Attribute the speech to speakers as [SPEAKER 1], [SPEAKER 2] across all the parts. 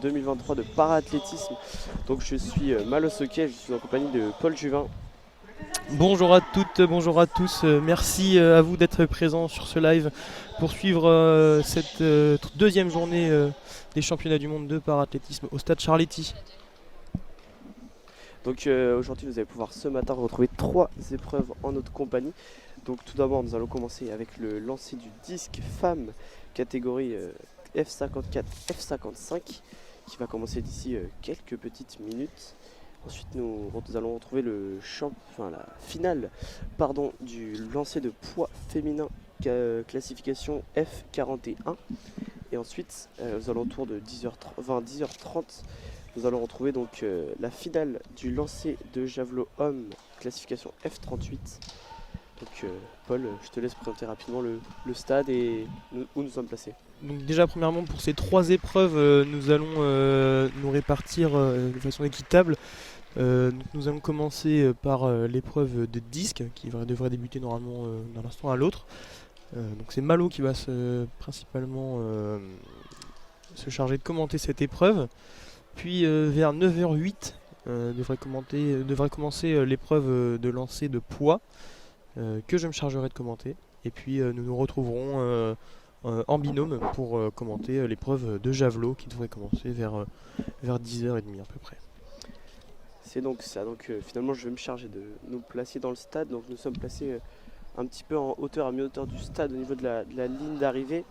[SPEAKER 1] 2023 de para-athlétisme. Donc je suis Malos Hockey, je suis en compagnie de Paul Juvin.
[SPEAKER 2] Bonjour à toutes, bonjour à tous. Merci à vous d'être présents sur ce live pour suivre cette deuxième journée des championnats du monde de para-athlétisme au stade Charletti.
[SPEAKER 1] Donc aujourd'hui vous allez pouvoir ce matin retrouver 3 épreuves en notre compagnie. Donc tout d'abord nous allons commencer avec le lancer du disque femmes catégorie F54, F55 qui va commencer d'ici quelques petites minutes. Ensuite nous allons retrouver la finale du lancer de poids féminin classification F41. Et ensuite aux alentours de 10h30, nous allons retrouver donc la finale du lancer de javelot homme classification F38. Donc Paul, je te laisse présenter rapidement le stade et où nous sommes placés.
[SPEAKER 2] Donc déjà premièrement pour ces 3 épreuves nous allons nous répartir de façon équitable. Nous allons commencer par l'épreuve de disque qui devrait débuter normalement d'un instant à l'autre. Donc c'est Malo qui va principalement se charger de commenter cette épreuve. Puis vers 9h08 devrait commencer l'épreuve de lancer de poids que je me chargerai de commenter. Et puis nous nous retrouverons en binôme pour commenter l'épreuve de javelot qui devrait commencer vers 10h30 à peu près.
[SPEAKER 1] C'est donc ça, finalement je vais me charger de nous placer dans le stade. Donc nous sommes placés un petit peu en hauteur, à mi-hauteur du stade au niveau de la ligne d'arrivée.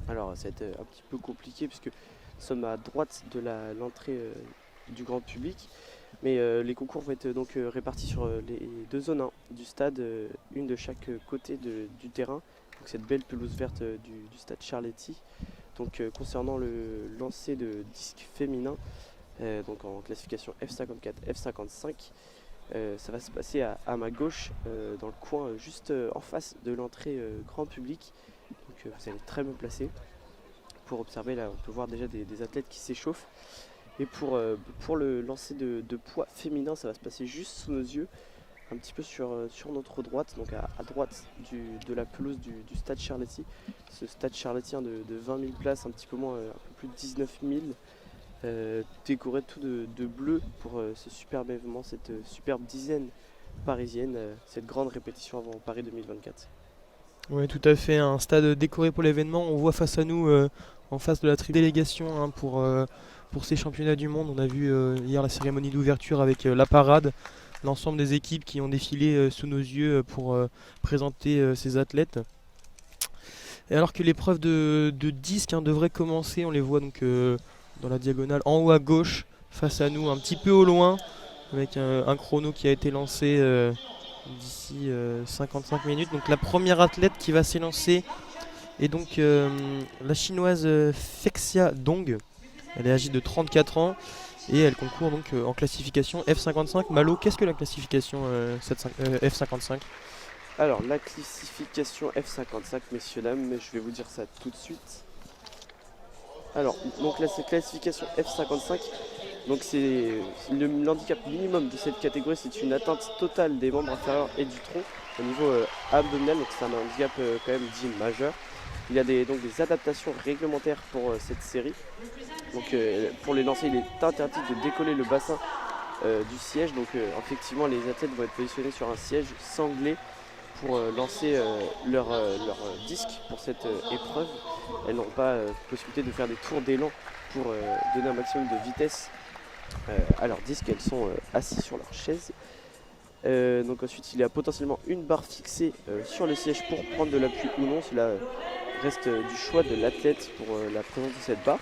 [SPEAKER 1] Alors ça va être un petit peu compliqué puisque nous sommes à droite de l'entrée du grand public. Mais les concours vont être donc répartis sur les 2 zones du stade, une de chaque côté du terrain. Donc cette belle pelouse verte du stade Charletti. Donc concernant le lancer de disque féminin, donc en classification F54, F55, ça va se passer à ma gauche, dans le coin juste en face de l'entrée grand public. Donc vous allez très bien placé pour observer. Là on peut voir déjà des athlètes qui s'échauffent. Et pour le lancer de poids féminin, ça va se passer juste sous nos yeux, un petit peu sur notre droite, donc à droite de la pelouse du stade Charletti. Ce stade charlettien de 20 000 places, un petit peu moins, un peu plus de 19 000, décoré tout de bleu pour ce superbe événement, cette superbe dizaine parisienne, cette grande répétition avant Paris 2024.
[SPEAKER 2] Oui, tout à fait, un stade décoré pour l'événement. On voit face à nous, en face de la délégation pour ces championnats du monde. On a vu hier la cérémonie d'ouverture avec la parade, l'ensemble des équipes qui ont défilé sous nos yeux pour présenter ces athlètes. Et alors que l'épreuve de disque devrait commencer, on les voit donc dans la diagonale en haut à gauche, face à nous, un petit peu au loin, avec un chrono qui a été lancé d'ici 55 minutes. Donc la première athlète qui va s'élancer est donc la chinoise Fexia Dong. Elle est âgée de 34 ans et elle concourt donc en classification F55. Malo, qu'est-ce que la classification F55 ?
[SPEAKER 1] Alors la classification F55, messieurs dames, je vais vous dire ça tout de suite. Alors donc la classification F55, donc c'est l'handicap minimum de cette catégorie, c'est une atteinte totale des membres inférieurs et du tronc au niveau abdominal, donc c'est un handicap quand même dit majeur. Il y a donc des adaptations réglementaires pour cette série. Donc pour les lancer, il est interdit de décoller le bassin du siège. Donc effectivement, les athlètes vont être positionnés sur un siège sanglé pour lancer leur disque pour cette épreuve. Elles n'auront pas possibilité de faire des tours d'élan pour donner un maximum de vitesse à leur disque. Elles sont assises sur leur chaise. Donc ensuite, il y a potentiellement une barre fixée sur le siège pour prendre de l'appui ou non. Cela reste du choix de l'athlète pour la présence de cette barre.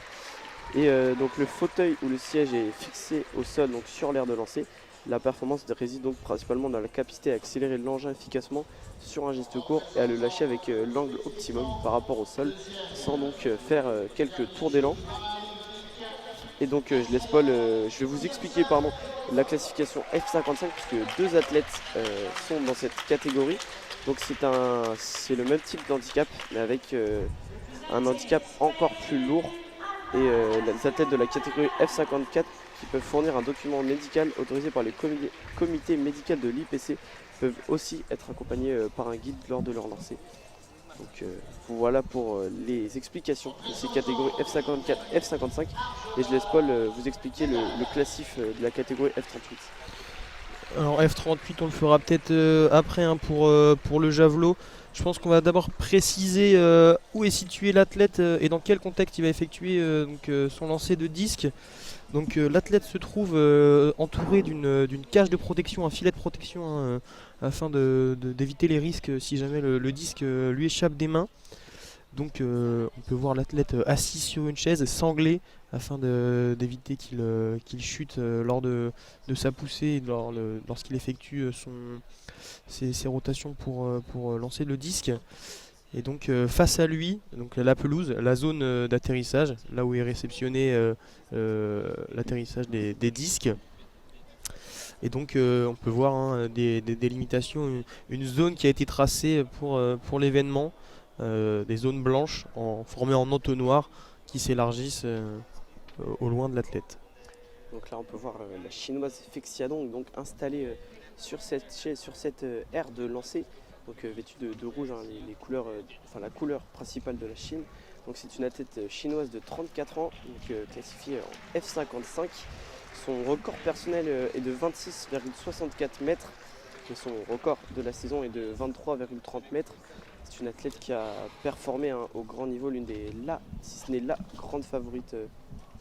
[SPEAKER 1] Et donc le fauteuil ou le siège est fixé au sol, donc sur l'aire de lancer. La performance réside donc principalement dans la capacité à accélérer l'engin efficacement sur un geste court et à le lâcher avec l'angle optimum par rapport au sol, sans donc faire quelques tours d'élan. Et donc je laisse Paul, je vais vous expliquer la classification F55 puisque 2 athlètes sont dans cette catégorie. Donc c'est le même type d'handicap mais avec un handicap encore plus lourd. Et les athlètes de la catégorie F54 qui peuvent fournir un document médical autorisé par les comités médicaux de l'IPC peuvent aussi être accompagnés par un guide lors de leur lancer. Donc voilà pour les explications de ces catégories F54, F55. Et je laisse Paul vous expliquer le classif de la catégorie F38.
[SPEAKER 2] Alors F38, on le fera peut-être après hein, pour le javelot. Je pense qu'on va d'abord préciser où est situé l'athlète et dans quel contexte il va effectuer son lancer de disque. Donc l'athlète se trouve entouré d'une cage de protection, un filet de protection hein, afin d'éviter les risques si jamais le disque lui échappe des mains. Donc on peut voir l'athlète assis sur une chaise, sanglé, afin d'éviter qu'il chute lors de sa poussée, lorsqu'il effectue ses rotations pour lancer le disque. Et donc face à lui, donc la pelouse, la zone d'atterrissage, là où est réceptionné l'atterrissage des disques. Et donc on peut voir hein, des limitations, une zone qui a été tracée pour l'événement, des zones blanches formées en entonnoir qui s'élargissent au loin de l'athlète.
[SPEAKER 1] Donc là on peut voir la chinoise Fexiadong donc installée sur cette aire de lancer, donc vêtue de rouge, hein, les couleurs, la couleur principale de la Chine. Donc c'est une athlète chinoise de 34 ans, donc, classifiée en F55. Son record personnel est de 26,64 mètres et son record de la saison est de 23,30 mètres. C'est une athlète qui a performé hein, au grand niveau, si ce n'est la grande favorite,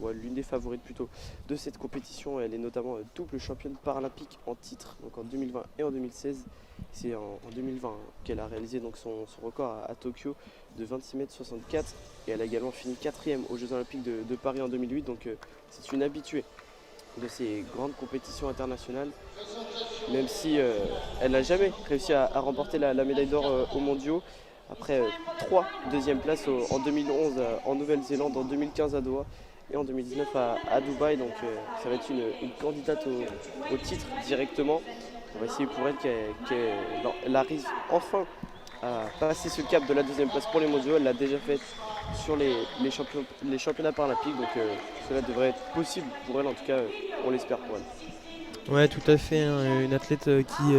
[SPEAKER 1] l'une des favorites plutôt de cette compétition. Elle est notamment double championne paralympique en titre, donc en 2020 et en 2016. C'est en 2020 hein, qu'elle a réalisé donc son record à Tokyo de 26,64 m et elle a également fini 4e aux Jeux Olympiques de Paris en 2008. Donc c'est une habituée de ces grandes compétitions internationales, même si elle n'a jamais réussi à remporter la médaille d'or aux mondiaux, après 3 deuxièmes places en 2011 en Nouvelle-Zélande, en 2015 à Doha et en 2019 à Dubaï. Donc ça va être une candidate au titre directement. On va essayer pour elle qu'elle arrive enfin à passer ce cap de la deuxième place pour les mondiaux. Elle l'a déjà faite sur les championnats paralympiques, donc cela devrait être possible pour elle, en tout cas on l'espère pour elle.
[SPEAKER 2] Ouais, tout à fait, hein, une athlète qui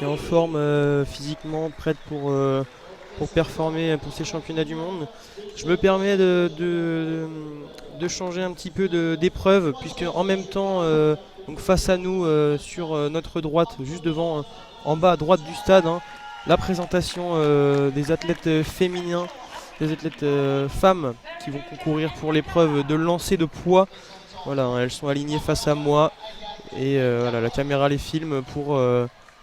[SPEAKER 2] est en forme physiquement, prête pour performer pour ces championnats du monde. Je me permets de changer un petit peu d'épreuve, puisque en même temps, donc face à nous, sur notre droite, juste devant, en bas à droite du stade, hein, la présentation des athlètes féminins, des athlètes femmes qui vont concourir pour l'épreuve de lancer de poids. Voilà, hein, elles sont alignées face à moi et voilà, la caméra les filme pour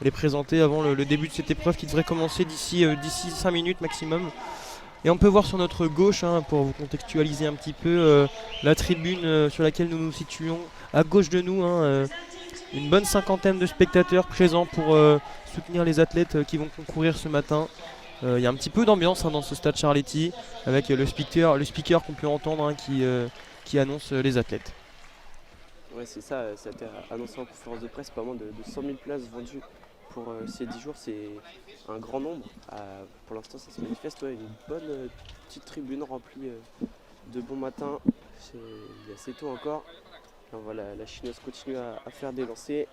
[SPEAKER 2] les présenter avant le début de cette épreuve qui devrait commencer d'ici 5 minutes maximum. Et on peut voir sur notre gauche, hein, pour vous contextualiser un petit peu, la tribune sur laquelle nous nous situons. À gauche de nous, hein, une bonne cinquantaine de spectateurs présents pour soutenir les athlètes qui vont concourir ce matin. Il y a un petit peu d'ambiance hein, dans ce stade Charletti, avec le speaker qu'on peut entendre hein, qui annonce les athlètes.
[SPEAKER 1] Ouais, c'est ça, ça a été annoncé en conférence de presse, pas moins de 100 000 places vendues pour ces 10 jours. C'est un grand nombre. Pour l'instant, ça se manifeste, une bonne petite tribune remplie de bon matin. Il est assez tôt encore. Et on voit la chinoise continue à faire des lancers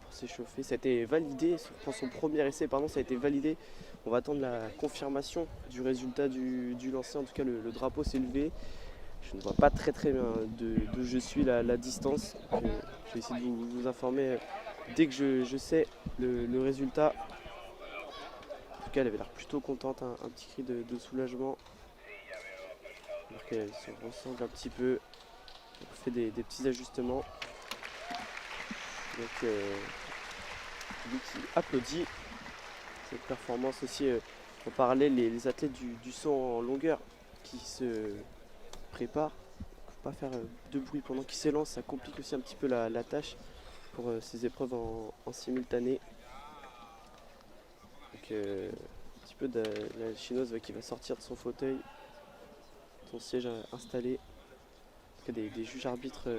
[SPEAKER 1] pour s'échauffer. Ça a été validé, pour son premier essai, ça a été validé. On va attendre la confirmation du résultat du lancer. En tout cas, le drapeau s'est levé. Je ne vois pas très bien d'où je suis la distance. Je vais essayer de vous informer dès que je sais le résultat. En tout cas, elle avait l'air plutôt contente, hein, un petit cri de soulagement. Alors qu'elle se ressemble un petit peu. On fait des petits ajustements. Donc, lui qui applaudit cette performance aussi. En parallèle, les athlètes du saut en longueur qui se prépare, faut pas faire de bruit pendant qu'il s'élance, ça complique aussi un petit peu la tâche pour ces épreuves en simultané. Donc un petit peu de la chinoise qui va sortir de son fauteuil, son siège installé. Des juges arbitres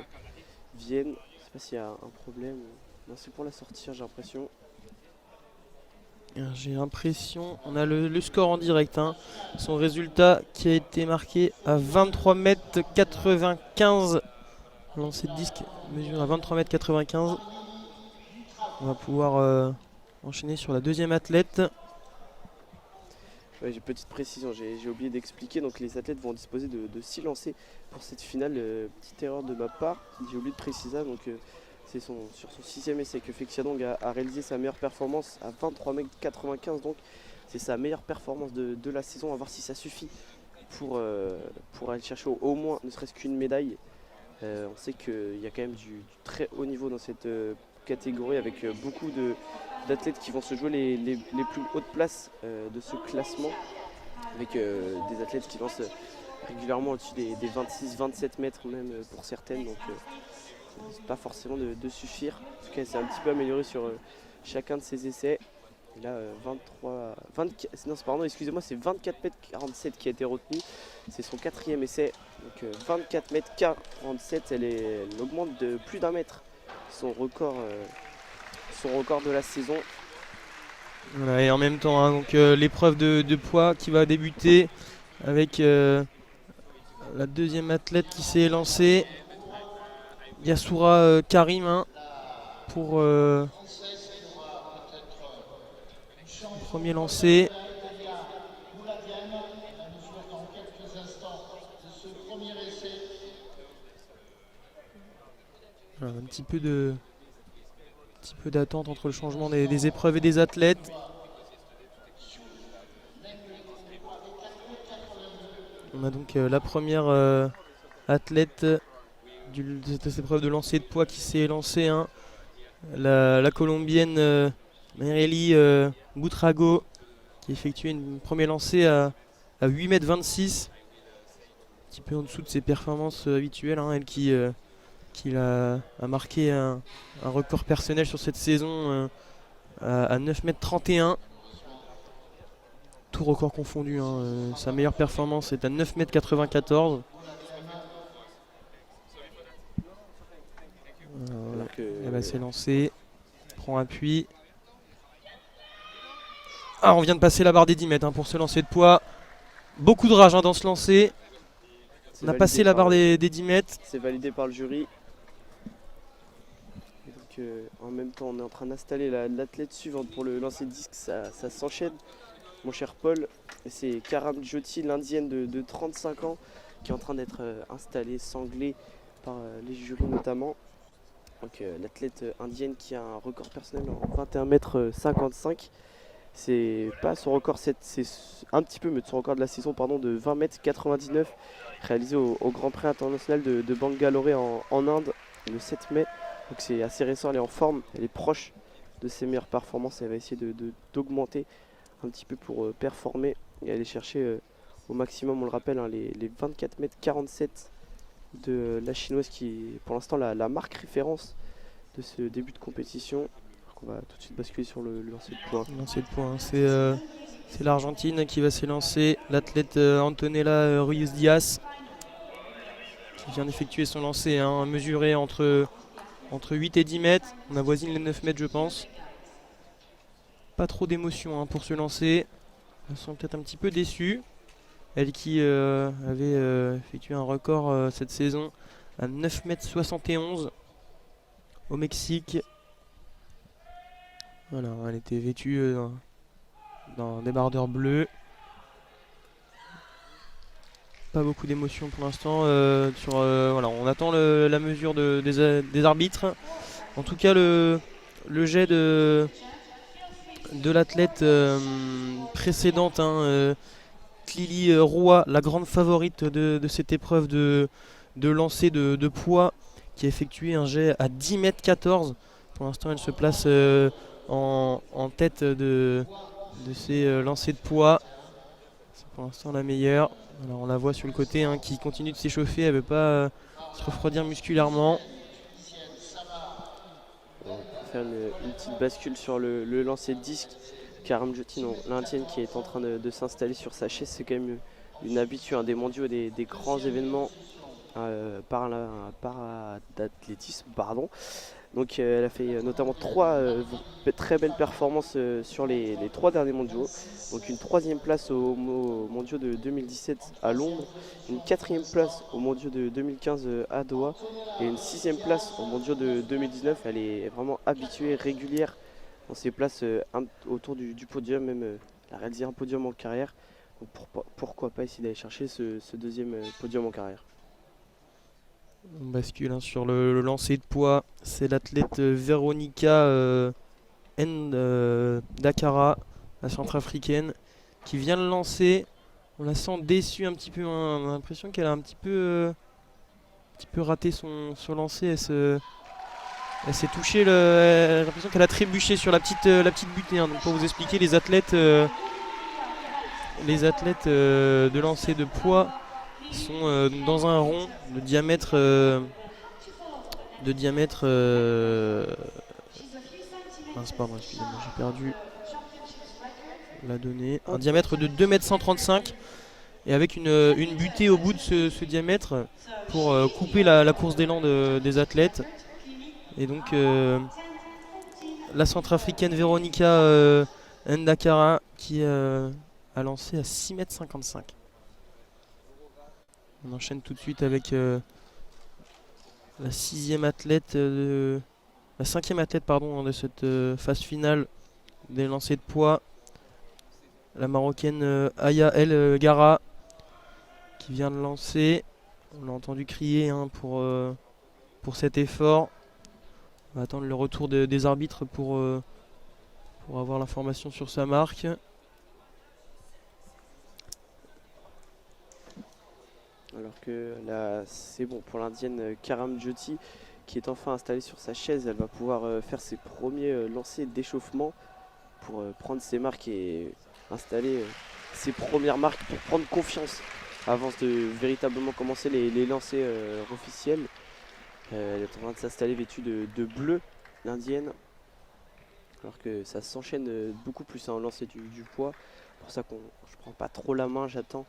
[SPEAKER 1] viennent, je sais pas s'il y a un problème. Non, c'est pour la sortir, j'ai l'impression.
[SPEAKER 2] J'ai l'impression, on a le score en direct, hein. Son résultat qui a été marqué à 23,95 m. Lancer de disque mesure à 23,95 m. On va pouvoir enchaîner sur la deuxième athlète.
[SPEAKER 1] Ouais, j'ai petite précision, j'ai oublié d'expliquer. Donc les athlètes vont disposer de 6 lancers pour cette finale. Petite erreur de ma part, j'ai oublié de préciser ça. Donc c'est sur son 6e essai que Fexiadong a réalisé sa meilleure performance à 23,95 m. Donc c'est sa meilleure performance de la saison. À voir si ça suffit pour aller chercher au moins ne serait-ce qu'une médaille. On sait qu'il y a quand même du très haut niveau dans cette catégorie avec beaucoup d'athlètes qui vont se jouer les plus hautes places de ce classement, avec des athlètes qui lancent régulièrement au-dessus des 26-27 mètres même pour certaines, donc c'est pas forcément de suffire. En tout cas, c'est un petit peu amélioré sur chacun de ses essais. Et là, 24, non, pardon, excusez-moi, c'est 24,47 m qui a été retenu. C'est son 4e essai. Donc 24,47 m, elle augmente de plus d'1 mètre son record de la saison.
[SPEAKER 2] Voilà, et en même temps, hein, donc l'épreuve de poids qui va débuter avec la deuxième athlète qui s'est lancée, Yassoura Karim, hein, pour le premier lancé. Voilà, un petit peu d'attente entre le changement des épreuves et des athlètes. On a donc la première athlète de cette épreuve de lancer de poids qui s'est lancée, hein, la colombienne Mayrelie Buitrago, qui effectue une premier lancé à 8,26 m, un petit peu en dessous de ses performances habituelles, hein, elle qui a marqué un record personnel sur cette saison à 9,31 m, tout record confondu, hein, sa meilleure performance est à 9,94 m. Elle va s'élancer, prend appui. Ah, on vient de passer la barre des 10 mètres, hein, pour ce lancer de poids. Beaucoup de rage, hein, dans ce lancer. On a passé la barre des 10 mètres.
[SPEAKER 1] C'est validé par le jury. Et donc, en même temps, on est en train d'installer l'athlète suivante pour le lancer de disque. Ça s'enchaîne, mon cher Paul. C'est Karam Jyoti, l'indienne de 35 ans, qui est en train d'être installée, sanglée par les jurys notamment. Donc l'athlète indienne qui a un record personnel en 21,55 m. C'est pas son record, c'est un petit peu, mais son record de la saison, pardon, de 20,99 m, réalisé au Grand Prix international de Bangalore en Inde le 7 mai. Donc c'est assez récent, elle est en forme, elle est proche de ses meilleures performances. Elle va essayer d'augmenter un petit peu pour performer et aller chercher au maximum, on le rappelle, hein, les 24,47 m de la chinoise qui est pour l'instant la marque référence de ce début de compétition. On va tout de suite basculer sur le lancer de poing.
[SPEAKER 2] Lancer de poing, c'est l'Argentine qui va s'élancer, l'athlète Antonella Ruiz Diaz, qui vient d'effectuer son lancer, hein, mesuré entre 8 et 10 mètres. On avoisine les 9 mètres, je pense. Pas trop d'émotion, hein, pour se lancer. Elles sont peut-être un petit peu déçues. Elle qui avait effectué un record cette saison à 9,71 m au Mexique. Voilà, elle était vêtue dans des bardeurs bleus. Pas beaucoup d'émotion pour l'instant. Voilà, on attend la mesure des arbitres. En tout cas, le jet de l'athlète précédente, hein, Lily Roy, la grande favorite de cette épreuve de lancer de poids, qui a effectué un jet à 10,14 m. Pour l'instant, elle se place en tête de ces lancers de poids. C'est pour l'instant la meilleure. Alors on la voit sur le côté, hein, qui continue de s'échauffer, elle ne veut pas se refroidir musculairement.
[SPEAKER 1] On va faire une petite bascule sur le lancer de disque. Karam Jyoti, l'indienne, qui est en train de s'installer sur sa chaise. C'est quand même une habitude, un des mondiaux, des grands événements d'athlétisme, pardon. Donc elle a fait notamment 3 très belles performances sur les 3 derniers mondiaux. Donc une 3e place aux mondiaux de 2017 à Londres, une 4e place aux mondiaux de 2015 à Doha et une 6e place aux mondiaux de 2019. Elle est vraiment habituée, régulière dans ses places autour du podium, même a réalisé un podium en carrière. Donc pourquoi pas essayer d'aller chercher ce deuxième podium en carrière.
[SPEAKER 2] On bascule sur le lancer de poids. C'est l'athlète Veronica Dakara, la centrafricaine, qui vient le lancer. On la sent déçue un petit peu. On a l'impression qu'elle a un petit peu raté son lancer. Elle s'est touchée. J'ai l'impression qu'elle a trébuché sur la petite butée. Donc pour vous expliquer, les athlètes de lancer de poids sont dans un rond de diamètre. Pardon, excusez-moi, j'ai perdu la donnée. Un diamètre de 2,135 m et avec une butée au bout de ce diamètre pour couper la course d'élan des athlètes. Et donc la centrafricaine Veronica Ndakara qui a lancé à 6,55 m. On enchaîne tout de suite avec la cinquième athlète de cette phase finale des lancers de poids, la marocaine Aya El Gara qui vient de lancer. On l'a entendu crier pour cet effort. On va attendre le retour des arbitres pour avoir l'information sur sa marque.
[SPEAKER 1] Alors que là, c'est bon pour l'indienne Karam Jyoti qui est enfin installée sur sa chaise. Elle va pouvoir faire ses premiers lancers d'échauffement pour prendre ses marques et installer ses premières marques pour prendre confiance avant de véritablement commencer les lancers officiels. Elle est en train de s'installer vêtue de bleu, l'indienne. Alors que ça s'enchaîne beaucoup plus en lancer du poids. C'est pour ça que je prends pas trop la main, j'attends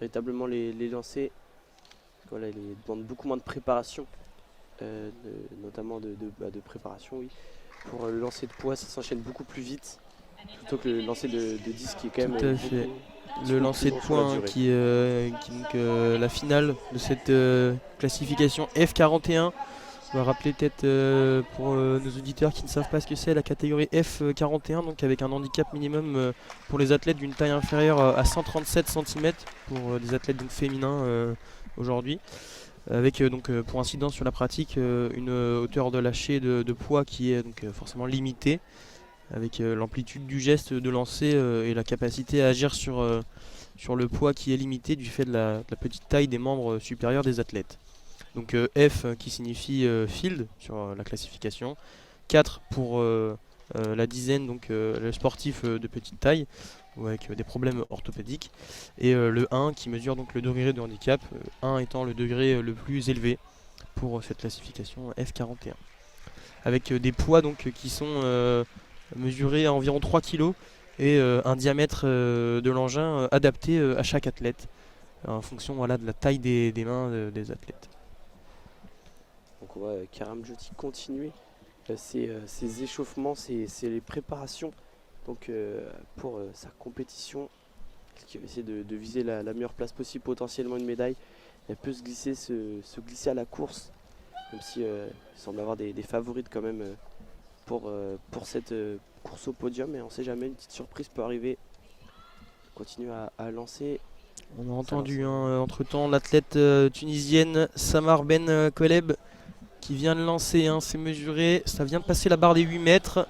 [SPEAKER 1] véritablement les lancers. Voilà, il demande beaucoup moins de préparation, notamment de préparation, oui. Pour le lancer de poids, ça s'enchaîne beaucoup plus vite, plutôt que le lancer de disque qui est quand même
[SPEAKER 2] tout à fait. Le lancer de poids qui est donc la finale de cette classification F41. On va rappeler peut-être pour nos auditeurs qui ne savent pas ce que c'est la catégorie F41, donc avec un handicap minimum pour les athlètes d'une taille inférieure à 137 cm pour des athlètes donc féminins aujourd'hui, avec donc pour incidence sur la pratique une hauteur de lâcher de poids qui est donc forcément limitée, avec l'amplitude du geste de lancer et la capacité à agir sur le poids qui est limité du fait de la petite taille des membres supérieurs des athlètes. Donc F qui signifie field sur la classification, 4 pour la dizaine, donc le sportif de petite taille ou avec des problèmes orthopédiques, et le 1 qui mesure donc le degré de handicap, 1 étant le degré le plus élevé pour cette classification F41. Avec des poids donc qui sont mesurés à environ 3 kg et un diamètre de l'engin adapté à chaque athlète en fonction de la taille des mains des athlètes.
[SPEAKER 1] Donc on voit Karam Jyoti continuer ses échauffements, ses préparations donc, pour sa compétition. Qui va essayer de viser la meilleure place possible, potentiellement une médaille. Elle peut se glisser à la course, même si il semble avoir des favorites quand même pour cette course au podium. Mais on ne sait jamais, une petite surprise peut arriver. Continue à lancer.
[SPEAKER 2] On a entendu entre temps l'athlète tunisienne Samar Ben Koleb qui vient de lancer, c'est mesuré, ça vient de passer la barre des 8 mètres.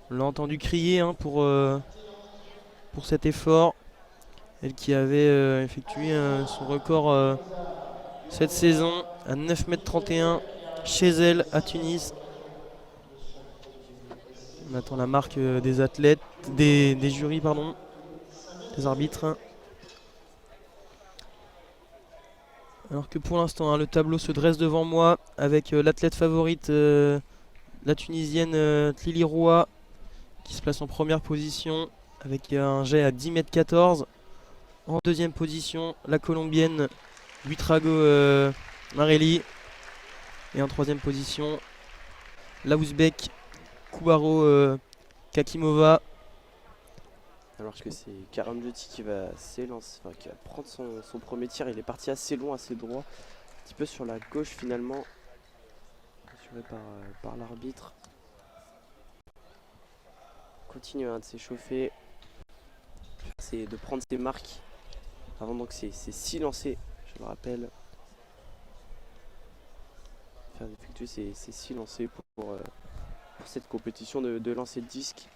[SPEAKER 2] On l'a entendu crier pour cet effort. Elle qui avait effectué son record cette saison à 9,31 m chez elle à Tunis. On attend la marque des athlètes, des jurys, pardon, des arbitres. Alors que pour l'instant, le tableau se dresse devant moi avec l'athlète favorite, la tunisienne Tlili Roa, qui se place en première position avec un jet à 10,14 m. En deuxième position, la colombienne Buitrago Marelli. Et en troisième position, la ouzbek Kubaro Kakimova.
[SPEAKER 1] Alors que c'est Karam Jyoti qui va s'élancer, qui va prendre son premier tir. Il est parti assez loin, assez droit, un petit peu sur la gauche finalement, assuré par l'arbitre. Continue de s'échauffer. de prendre ses marques avant donc ces 6 lancers, je le rappelle. Faire effectuer ces 6 lancers pour cette compétition de lancer de disque.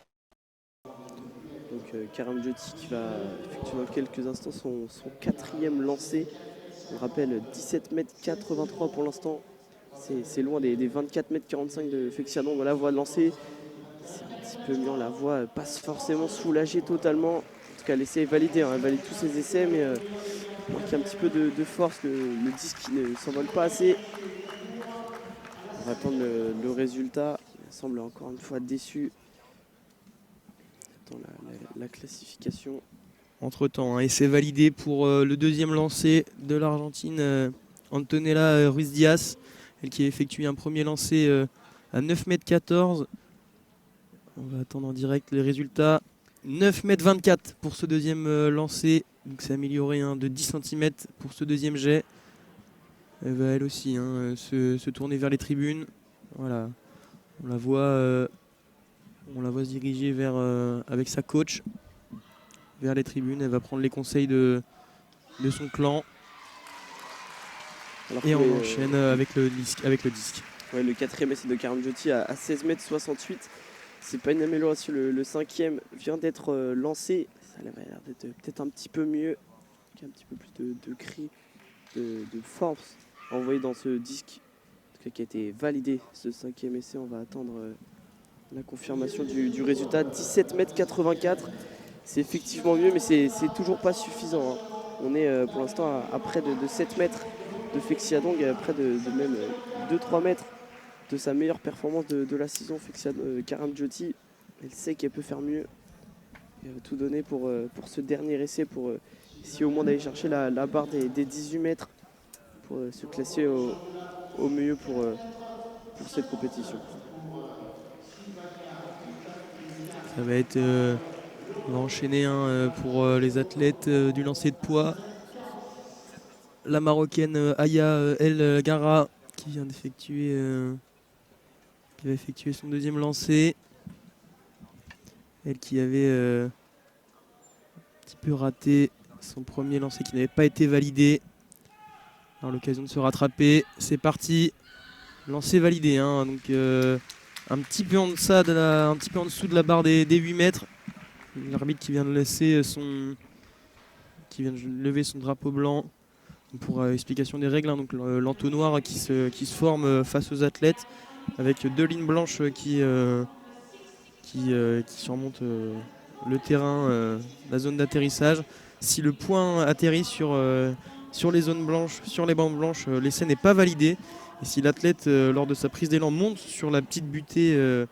[SPEAKER 1] Donc Karam Djoti qui va effectuer dans quelques instants son 4e lancer. On rappelle 17,83 m pour l'instant. C'est loin des 24,45 m de Fexiadong. On la voit lancer. C'est un petit peu mieux. On la voit pas forcément soulagée totalement. En tout cas, l'essai est validé. Elle valide tous ses essais, mais il manque un petit peu de force. Le disque qui ne s'envole pas assez. On va attendre le résultat. Il semble encore une fois déçu. Dans la classification.
[SPEAKER 2] Entre-temps, essai validé pour le 2e lancé de l'Argentine, Antonella Ruiz Diaz, elle qui a effectué un premier lancer à 9,14 m. On va attendre en direct les résultats. 9,24 m pour ce 2e lancer, donc c'est amélioré de 10 cm pour ce 2e jet. Elle va elle aussi se tourner vers les tribunes. Voilà, on la voit se diriger vers, avec sa coach vers les tribunes. Elle va prendre les conseils de son clan. Alors et on enchaîne avec le disque.
[SPEAKER 1] Ouais, le 4e essai de Karam Djoti à 16,68 m. C'est pas une amélioration. Le 5e vient d'être lancé. Ça a l'air d'être peut-être un petit peu mieux. Un petit peu plus de cri, de force envoyé dans ce disque. En tout cas, qui a été validé, ce 5e essai. On va attendre la confirmation du résultat. 17,84 m. C'est effectivement mieux, mais c'est toujours pas suffisant. On est pour l'instant à près de 7 mètres de Fexiadong, à près de même 2-3 mètres de sa meilleure performance de la saison. Karam Djoti, elle sait qu'elle peut faire mieux. Elle va tout donner pour ce dernier essai, pour essayer au moins d'aller chercher la barre des 18 mètres, pour se classer au mieux pour cette compétition.
[SPEAKER 2] Ça va être... on va enchaîner pour les athlètes du lancer de poids. La Marocaine Aya El Gara qui vient d'effectuer qui va effectuer son 2e lancer. Elle qui avait un petit peu raté son premier lancer qui n'avait pas été validé. Alors l'occasion de se rattraper. C'est parti. Lancer validé. Donc un petit peu en dessous de la barre des 8 mètres. L'arbitre qui vient de lever son drapeau blanc pour explication des règles. Donc l'entonnoir qui se forme face aux athlètes avec 2 lignes blanches qui surmontent le terrain, la zone d'atterrissage. Si le point atterrit sur les zones blanches, sur les bandes blanches, l'essai n'est pas validé. Et si l'athlète, lors de sa prise d'élan, monte sur la petite butée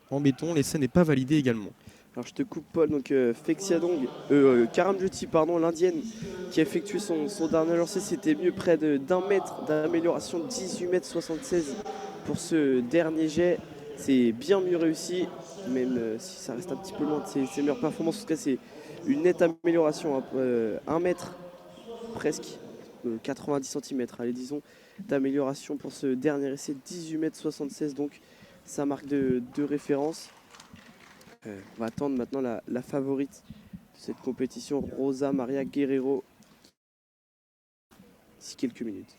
[SPEAKER 2] en béton, l'essai n'est pas validé également.
[SPEAKER 1] Alors je te coupe Paul, donc Fexiadong, Karam Djoti, l'indienne, qui a effectué son dernier lancer, c'était mieux, près d'1 mètre d'amélioration, 18,76 m pour ce dernier jet. C'est bien mieux réussi, même si ça reste un petit peu loin de ses meilleures performances. En tout cas, c'est une nette amélioration, 1 mètre presque, 90 cm, allez disons, d'amélioration pour ce dernier essai, 18,76 m, donc sa marque de référence. On va attendre maintenant la favorite de cette compétition, Rosa Maria Guerrero, d'ici quelques minutes.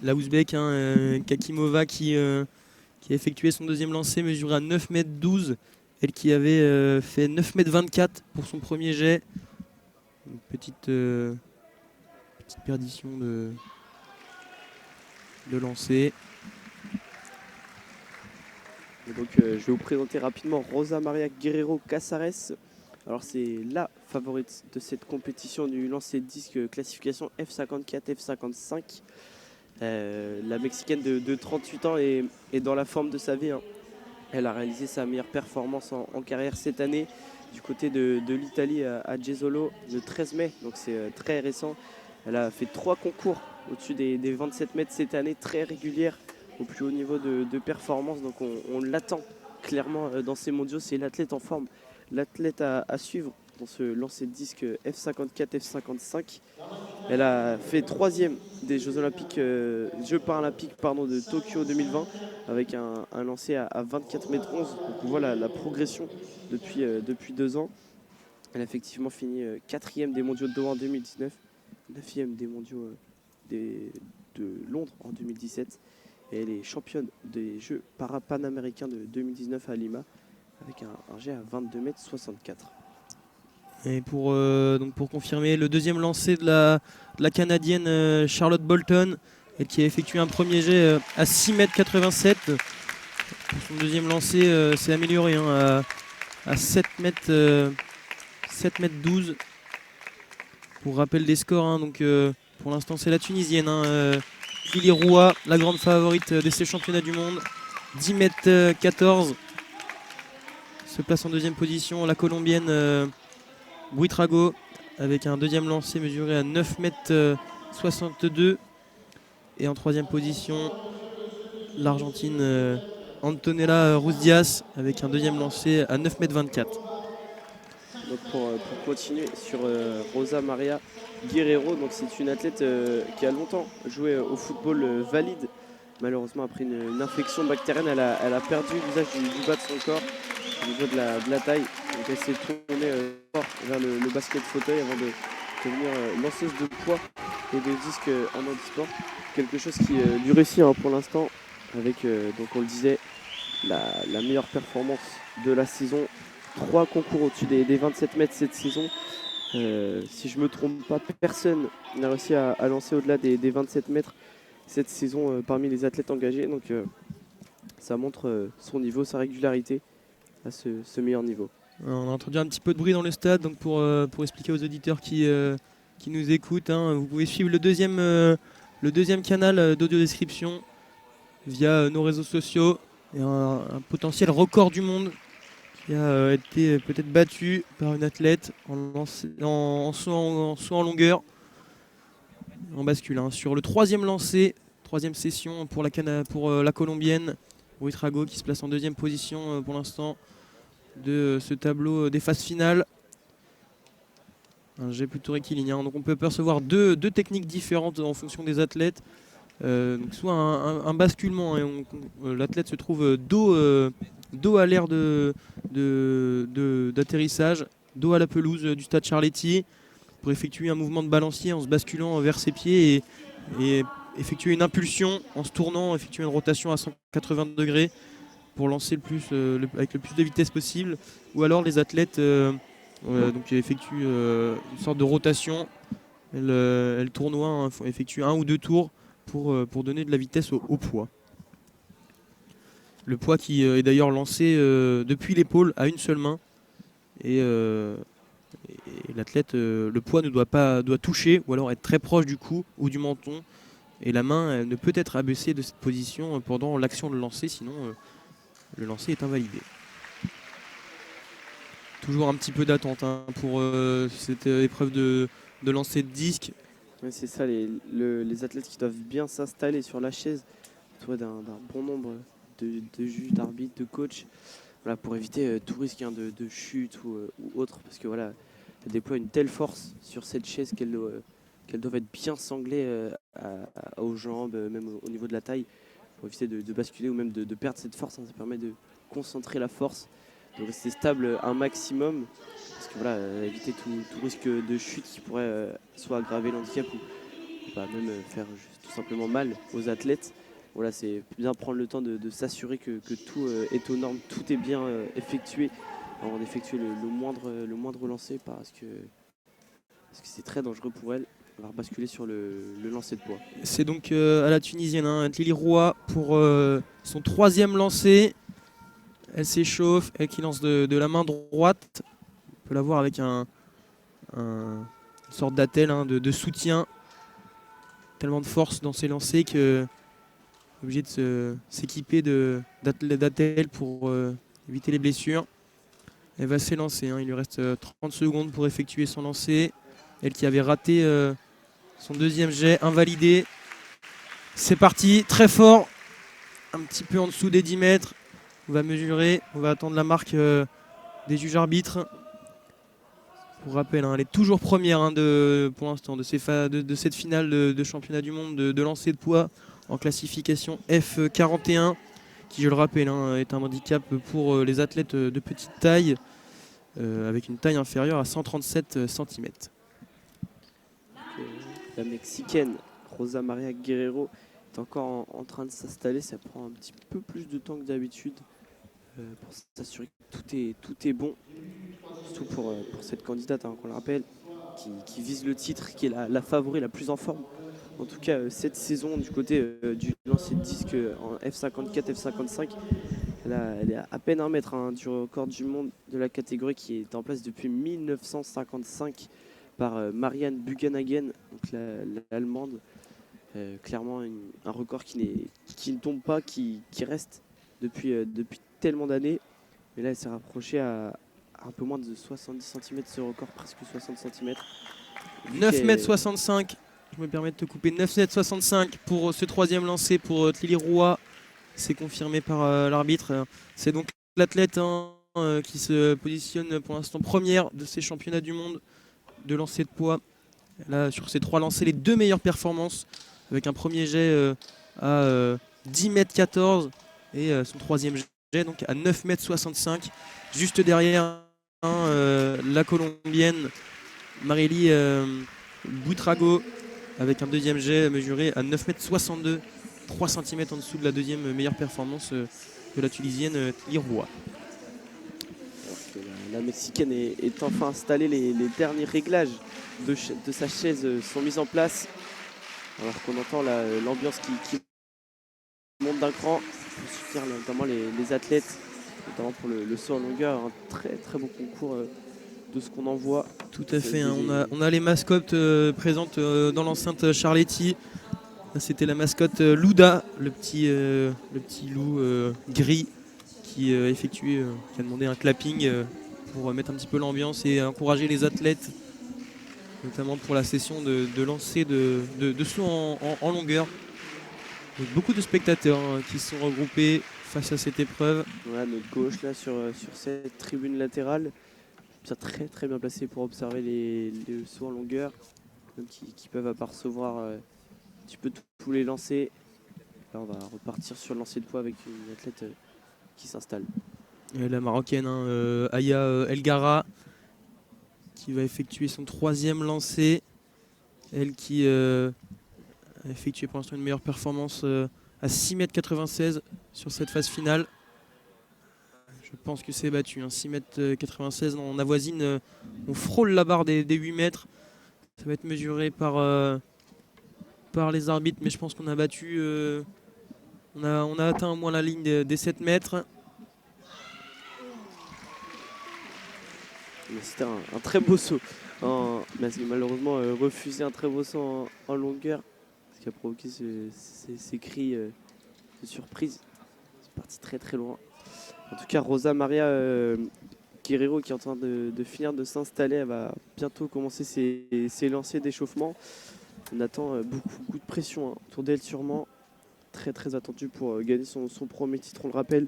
[SPEAKER 2] La Ouzbek, Kakimova, qui a effectué son 2e lancer, mesuré à 9,12 m. Elle qui avait fait 9,24 m pour son premier jet. Une petite perdition de lancer.
[SPEAKER 1] Et donc je vais vous présenter rapidement Rosa Maria Guerrero Casares. Alors c'est la favorite de cette compétition du lancer de disque classification F54, F55. La Mexicaine de 38 ans est dans la forme de sa vie. Elle a réalisé sa meilleure performance en carrière cette année du côté de l'Italie à Jesolo le 13 mai, donc c'est très récent. Elle a fait 3 concours au-dessus des 27 mètres cette année, très régulière, au plus haut niveau de performance, donc on l'attend clairement dans ces mondiaux. C'est l'athlète en forme, l'athlète à suivre dans ce lancer de disque F54, F55. Elle a fait 3e des Jeux paralympiques de Tokyo 2020 avec un lancer à 24,11 m. Donc on voit la progression depuis 2 ans. Elle a effectivement fini 4e des mondiaux de Doha en 2019, 9e des mondiaux de Londres en 2017. Et elle est championne des Jeux panaméricains de 2019 à Lima avec un jet à 22,64 m.
[SPEAKER 2] Et donc pour confirmer, le deuxième lancé de la Canadienne Charlotte Bolton, et qui a effectué un premier jet à 6,87 m. Pour son deuxième lancé, s'est amélioré à 7,12 m. Pour rappel des scores, hein, donc, pour l'instant c'est la Tunisienne, Lily Roua, la grande favorite de ces championnats du monde, 10,14 m. Se place en deuxième position la Colombienne Buitrago avec un deuxième lancé mesuré à 9,62 m. Et en troisième position, l'Argentine Antonella Ruiz-Diaz avec un deuxième lancé à 9,24 m.
[SPEAKER 1] Donc pour continuer sur Rosa Maria Guerrero, donc c'est une athlète qui a longtemps joué au football valide. Malheureusement, après une infection bactérienne, elle a perdu l'usage du bas de son corps au niveau de la taille. Donc elle s'est tournée vers le basket fauteuil avant de devenir lanceuse de poids et de disques en handisport. Quelque chose qui lui réussit pour l'instant avec, donc on le disait, la meilleure performance de la saison. 3 concours au-dessus des 27 mètres cette saison. Si je ne me trompe pas, personne n'a réussi à lancer au-delà des 27 mètres cette saison parmi les athlètes engagés. Donc ça montre son niveau, sa régularité à ce meilleur niveau.
[SPEAKER 2] On a entendu un petit peu de bruit dans le stade, donc pour expliquer aux auditeurs qui nous écoutent, vous pouvez suivre le deuxième canal d'audio-description via nos réseaux sociaux. Et un potentiel record du monde qui a été peut-être battu par une athlète en saut en longueur, en bascule. Sur le troisième lancé, troisième session pour la Colombienne Buitrago, qui se place en deuxième position pour l'instant de ce tableau des phases finales. Un jet plutôt rectiligne. Donc on peut percevoir deux techniques différentes en fonction des athlètes. Donc soit un basculement, l'athlète se trouve dos à l'air d'atterrissage, dos à la pelouse du stade Charletti, pour effectuer un mouvement de balancier en se basculant vers ses pieds et effectuer une impulsion en se tournant, effectuer une rotation à 180 degrés pour lancer avec le plus de vitesse possible. Ou alors les athlètes donc effectuent une sorte de rotation, elles tournoient, effectuent 1 ou 2 tours pour donner de la vitesse au poids. Le poids qui est d'ailleurs lancé depuis l'épaule à une seule main. Et l'athlète, le poids doit toucher ou alors être très proche du cou ou du menton. Et la main elle ne peut être abaissée de cette position pendant l'action de lancer, sinon le lancer est invalidé. Toujours un petit peu d'attente pour cette épreuve de lancer de disque.
[SPEAKER 1] Ouais, c'est ça, les athlètes qui doivent bien s'installer sur la chaise, entourés d'un bon nombre de juges, d'arbitres, de coachs, voilà, pour éviter tout risque de chute ou autre, parce que voilà, elle déploie une telle force sur cette chaise qu'elle doit être bien sanglée aux jambes, même au niveau de la taille, pour éviter de basculer ou même de perdre cette force. Ça permet de concentrer la force, de rester stable un maximum, parce que voilà, éviter tout risque de chute qui pourrait soit aggraver l'handicap ou même faire tout simplement mal aux athlètes. Voilà, c'est bien prendre le temps de s'assurer que tout est aux normes, tout est bien effectué avant d'effectuer le moindre lancer, parce que c'est très dangereux pour elle. On va rebasculer sur le lancer de poids.
[SPEAKER 2] C'est donc à la Tunisienne, Lily Roua pour son troisième lancer. Elle s'échauffe, elle qui lance de la main droite. On peut la voir avec une sorte d'attelle, de soutien. Tellement de force dans ses lancers que obligé de s'équiper d'attelle pour éviter les blessures. Elle va s'élancer, il lui reste 30 secondes pour effectuer son lancer. Elle qui avait raté son deuxième jet, invalidé. C'est parti, très fort, un petit peu en dessous des 10 mètres. On va mesurer, on va attendre la marque des juges arbitres. Pour rappel, elle est toujours première pour l'instant de cette finale de championnat du monde de lancer de poids en classification F41, qui, je le rappelle, est un handicap pour les athlètes de petite taille. avec une taille inférieure à 137 cm.
[SPEAKER 1] La Mexicaine Rosa Maria Guerrero est encore en train de s'installer. Ça prend un petit peu plus de temps que d'habitude pour s'assurer que tout est bon. Surtout pour cette candidate, hein, qu'on le rappelle, qui vise le titre, qui est la favorite la plus en forme. En tout cas, cette saison, du côté du lancer de disque en F54, F55, elle est à peine un mètre, hein, du record du monde de la catégorie qui est en place depuis 1955 par Marianne Bugenhagen, donc l'allemande. Clairement un record qui ne tombe pas, qui reste depuis tellement d'années. Mais là, elle s'est rapprochée à un peu moins de 70 cm, ce record, presque 60 cm.
[SPEAKER 2] 9,65 m, je me permets de te couper, 9,65 m pour ce troisième lancé pour Tlili Roy. C'est confirmé par l'arbitre. C'est donc l'athlète qui se positionne pour l'instant première de ces championnats du monde de lancer de poids. Là, sur ces 3 lancers, les 2 meilleures performances, avec un premier jet à 10,14 m et son troisième jet donc à 9,65 m. Juste derrière, la Colombienne Marely Buitrago avec un deuxième jet mesuré à 9,62 m, 3 cm en dessous de la deuxième meilleure performance de la Tunisienne Tlili Roy.
[SPEAKER 1] La Mexicaine est enfin installée. Les derniers réglages de sa chaise sont mis en place. Alors qu'on entend l'ambiance qui monte d'un cran pour soutenir notamment les athlètes, notamment pour le saut en longueur. Un très très beau concours de ce qu'on en voit.
[SPEAKER 2] Tout à fait, hein. On a les mascottes présentes dans l'enceinte Charletti. C'était la mascotte Louda, le petit loup gris qui a demandé un clapping pour mettre un petit peu l'ambiance et encourager les athlètes, notamment pour la session de lancer de saut en longueur. Donc, beaucoup de spectateurs qui sont regroupés face à cette épreuve.
[SPEAKER 1] Voilà, notre gauche là sur cette tribune latérale, très très bien placé pour observer les sauts en longueur, qui peuvent apercevoir un petit peu tous les lancers. Là, on va repartir sur le lancer de poids avec une athlète qui s'installe.
[SPEAKER 2] La marocaine Aya Elgara qui va effectuer son troisième lancer. Elle qui a effectué pour l'instant une meilleure performance à 6,96 m sur cette phase finale. Je pense que c'est battu, 6,96 m. On avoisine, on frôle la barre des 8 mètres. Ça va être mesuré par les arbitres, mais je pense qu'on a battu. On a atteint au moins la ligne des 7 mètres.
[SPEAKER 1] C'était un très beau saut. Malheureusement refusé un très beau saut en longueur, ce qui a provoqué ces cris de surprise. C'est parti très très loin. En tout cas, Rosa Maria Guerrero qui est en train de finir de s'installer. Elle va bientôt commencer ses lancers d'échauffement. On attend beaucoup de pression autour d'elle sûrement. Très très attendue pour gagner son premier titre. On le rappelle,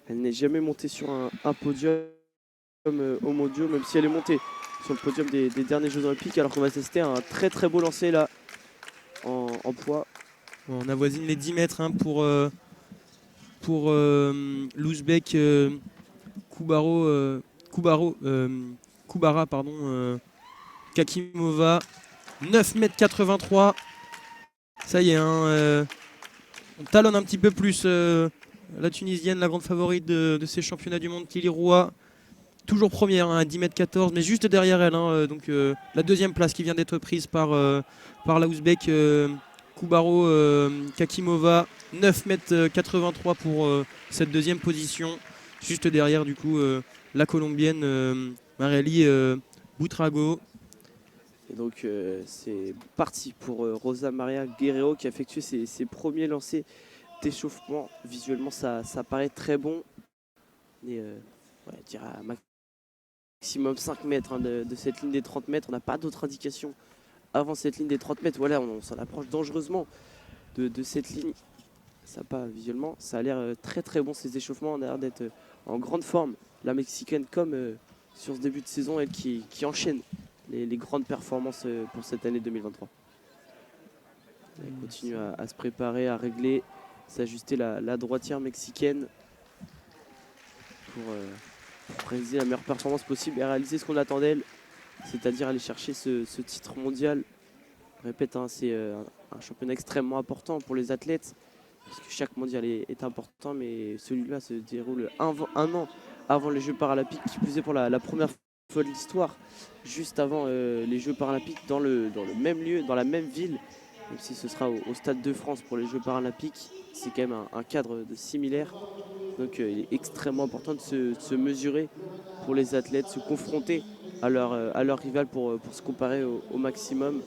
[SPEAKER 1] elle n'est jamais montée sur un podium au mondiaux, même si elle est montée sur le podium des derniers Jeux Olympiques. Alors qu'on va tester un très très beau lancer là en poids.
[SPEAKER 2] On avoisine les 10 mètres pour l'Ouzbek Kubara Kakimova, 9,83 m. Ça y est, on talonne un petit peu plus la Tunisienne, la grande favorite de ces championnats du monde, Tlili Roy. Toujours première à 10,14 m, mais juste derrière elle. Donc la deuxième place qui vient d'être prise par la Ouzbek Kubaro Kakimova. 9,83 m pour cette deuxième position. Juste derrière du coup la Colombienne Marely Buitrago.
[SPEAKER 1] Et donc c'est parti pour Rosa Maria Guerrero qui a effectué ses premiers lancers d'échauffement. Visuellement ça paraît très bon. Et je dirais à maximum 5 mètres de cette ligne des 30 mètres. On n'a pas d'autre indication avant cette ligne des 30 mètres. Voilà, on s'en approche dangereusement de cette ligne. Ça pas visuellement, ça a l'air très très bon ces échauffements. On a l'air d'être en grande forme. La Mexicaine comme sur ce début de saison, elle qui enchaîne les grandes performances pour cette année 2023. Elle continue à se préparer, à régler, s'ajuster la droitière mexicaine pour pour réaliser la meilleure performance possible et réaliser ce qu'on attend d'elle, c'est-à-dire aller chercher ce titre mondial. Je répète, hein, c'est un championnat extrêmement important pour les athlètes, parce que chaque mondial est important, mais celui-là se déroule un an avant les Jeux paralympiques, qui plus est pour la première fois de l'histoire, juste avant les Jeux paralympiques, dans le même lieu, dans la même ville, même si ce sera au Stade de France pour les Jeux paralympiques. C'est quand même un cadre similaire, donc il est extrêmement important de se mesurer pour les athlètes, se confronter à leur rival pour se comparer au maximum.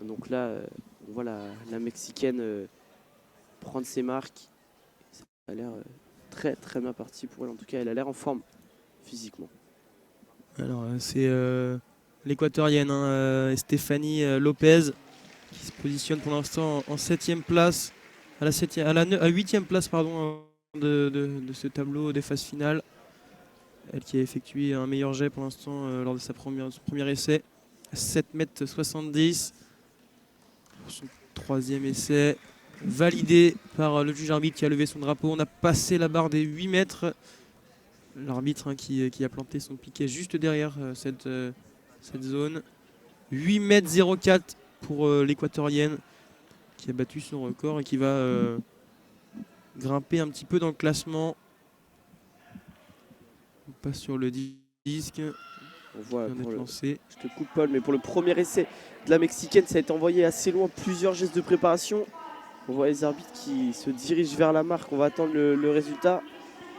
[SPEAKER 1] Donc là, on voit la Mexicaine prendre ses marques. Ça a l'air très très bien parti pour elle. En tout cas, elle a l'air en forme physiquement.
[SPEAKER 2] Alors, c'est l'équatorienne, hein, Stéphanie Lopez, qui se positionne pour l'instant en 7e place, à la 8e place pardon, de ce tableau des phases finales. Elle qui a effectué un meilleur jet pour l'instant lors de son premier essai, 7,70 m. Pour son 3e essai, validé par le juge arbitre qui a levé son drapeau. On a passé la barre des 8 mètres. L'arbitre, hein, qui a planté son piquet juste derrière cette zone. 8,04 m pour l'équatorienne, qui a battu son record et qui va grimper un petit peu dans le classement. On passe sur le disque.
[SPEAKER 1] On voit je te coupe Paul, mais pour le premier essai de la Mexicaine, ça a été envoyé assez loin, plusieurs gestes de préparation. On voit les arbitres qui se dirigent vers la marque. On va attendre le résultat.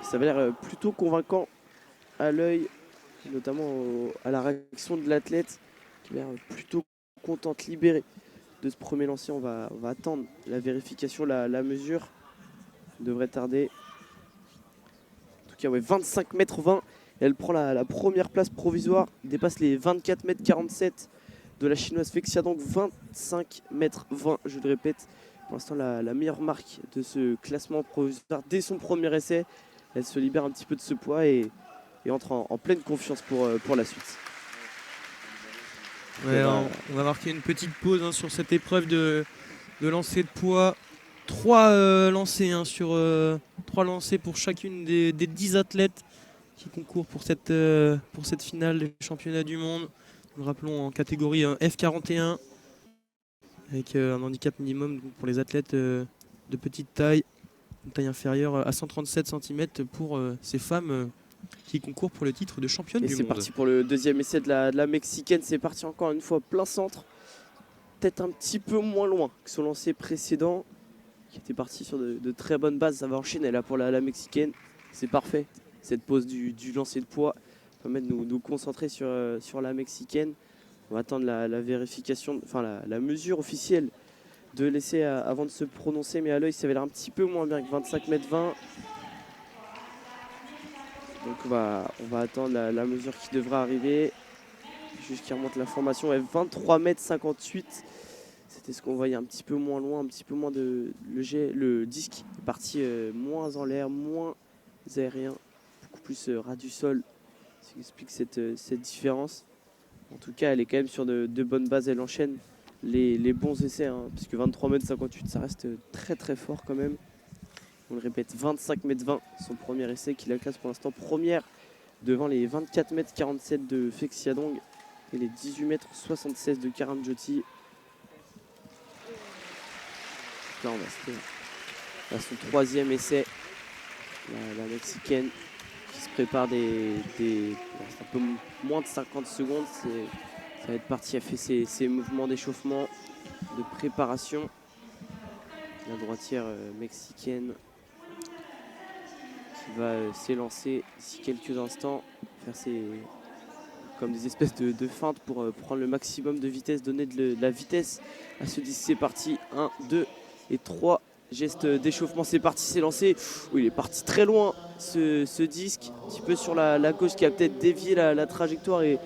[SPEAKER 1] Ça avait l'air plutôt convaincant à l'œil, notamment à la réaction de l'athlète, qui a l'air plutôt contente, libérée de ce premier lancer. On va attendre la vérification, la mesure. Ça devrait tarder. En tout cas, ouais, 25,20 m. Elle prend la première place provisoire, dépasse les 24,47 m de la chinoise Fexia, donc 25,20 m, je le répète. Pour l'instant, la meilleure marque de ce classement provisoire dès son premier essai. Elle se libère un petit peu de ce poids et entre en pleine confiance pour la suite.
[SPEAKER 2] Ouais, on va marquer une petite pause, hein, sur cette épreuve de lancer de poids. 3 lancers, hein, sur 3 lancers pour chacune des 10 athlètes qui concourent pour cette finale des championnats du monde. Nous le rappelons, en catégorie F41, avec un handicap minimum pour les athlètes de petite taille, une taille inférieure à 137 cm pour ces femmes qui concourent pour le titre de championne du monde.
[SPEAKER 1] Et c'est parti pour le deuxième essai de la Mexicaine. C'est parti encore une fois plein centre. Peut-être un petit peu moins loin que son lancer précédent, qui était parti sur de très bonnes bases. Ça va enchaîner là pour la Mexicaine. C'est parfait. Cette pause du lancer de poids permet de nous concentrer sur la Mexicaine. On va attendre la vérification, enfin la mesure officielle de l'essai avant de se prononcer. Mais à l'œil, ça avait l'air un petit peu moins bien que 25,20 m. Donc on va attendre la mesure qui devra arriver. Juste qui remonte l'information. 23,58 m. C'était ce qu'on voyait un petit peu moins loin, un petit peu moins de le disque est parti moins en l'air, moins aérien, beaucoup plus ras du sol. Ce qui explique cette différence. En tout cas, elle est quand même sur de bonnes bases. Elle enchaîne les bons essais, hein, puisque 23,58 m, ça reste très très fort quand même. On le répète, 25,20 m, son premier essai qui la classe pour l'instant première devant les 24,47 m de Fexia Dong et les 18,76 m de Karan Jyoti. Là, on va à son troisième essai. La Mexicaine qui se prépare un peu moins de 50 secondes. Ça va être parti. Elle fait ses mouvements d'échauffement, de préparation. La droitière mexicaine qui va s'élancer d'ici quelques instants, faire comme des espèces de feintes pour prendre le maximum de vitesse, donner de la vitesse à ce disque. C'est parti, 1, 2 et 3 gestes d'échauffement, c'est parti, c'est lancé. Il est parti très loin ce disque, un petit peu sur la gauche, qui a peut-être dévié la trajectoire et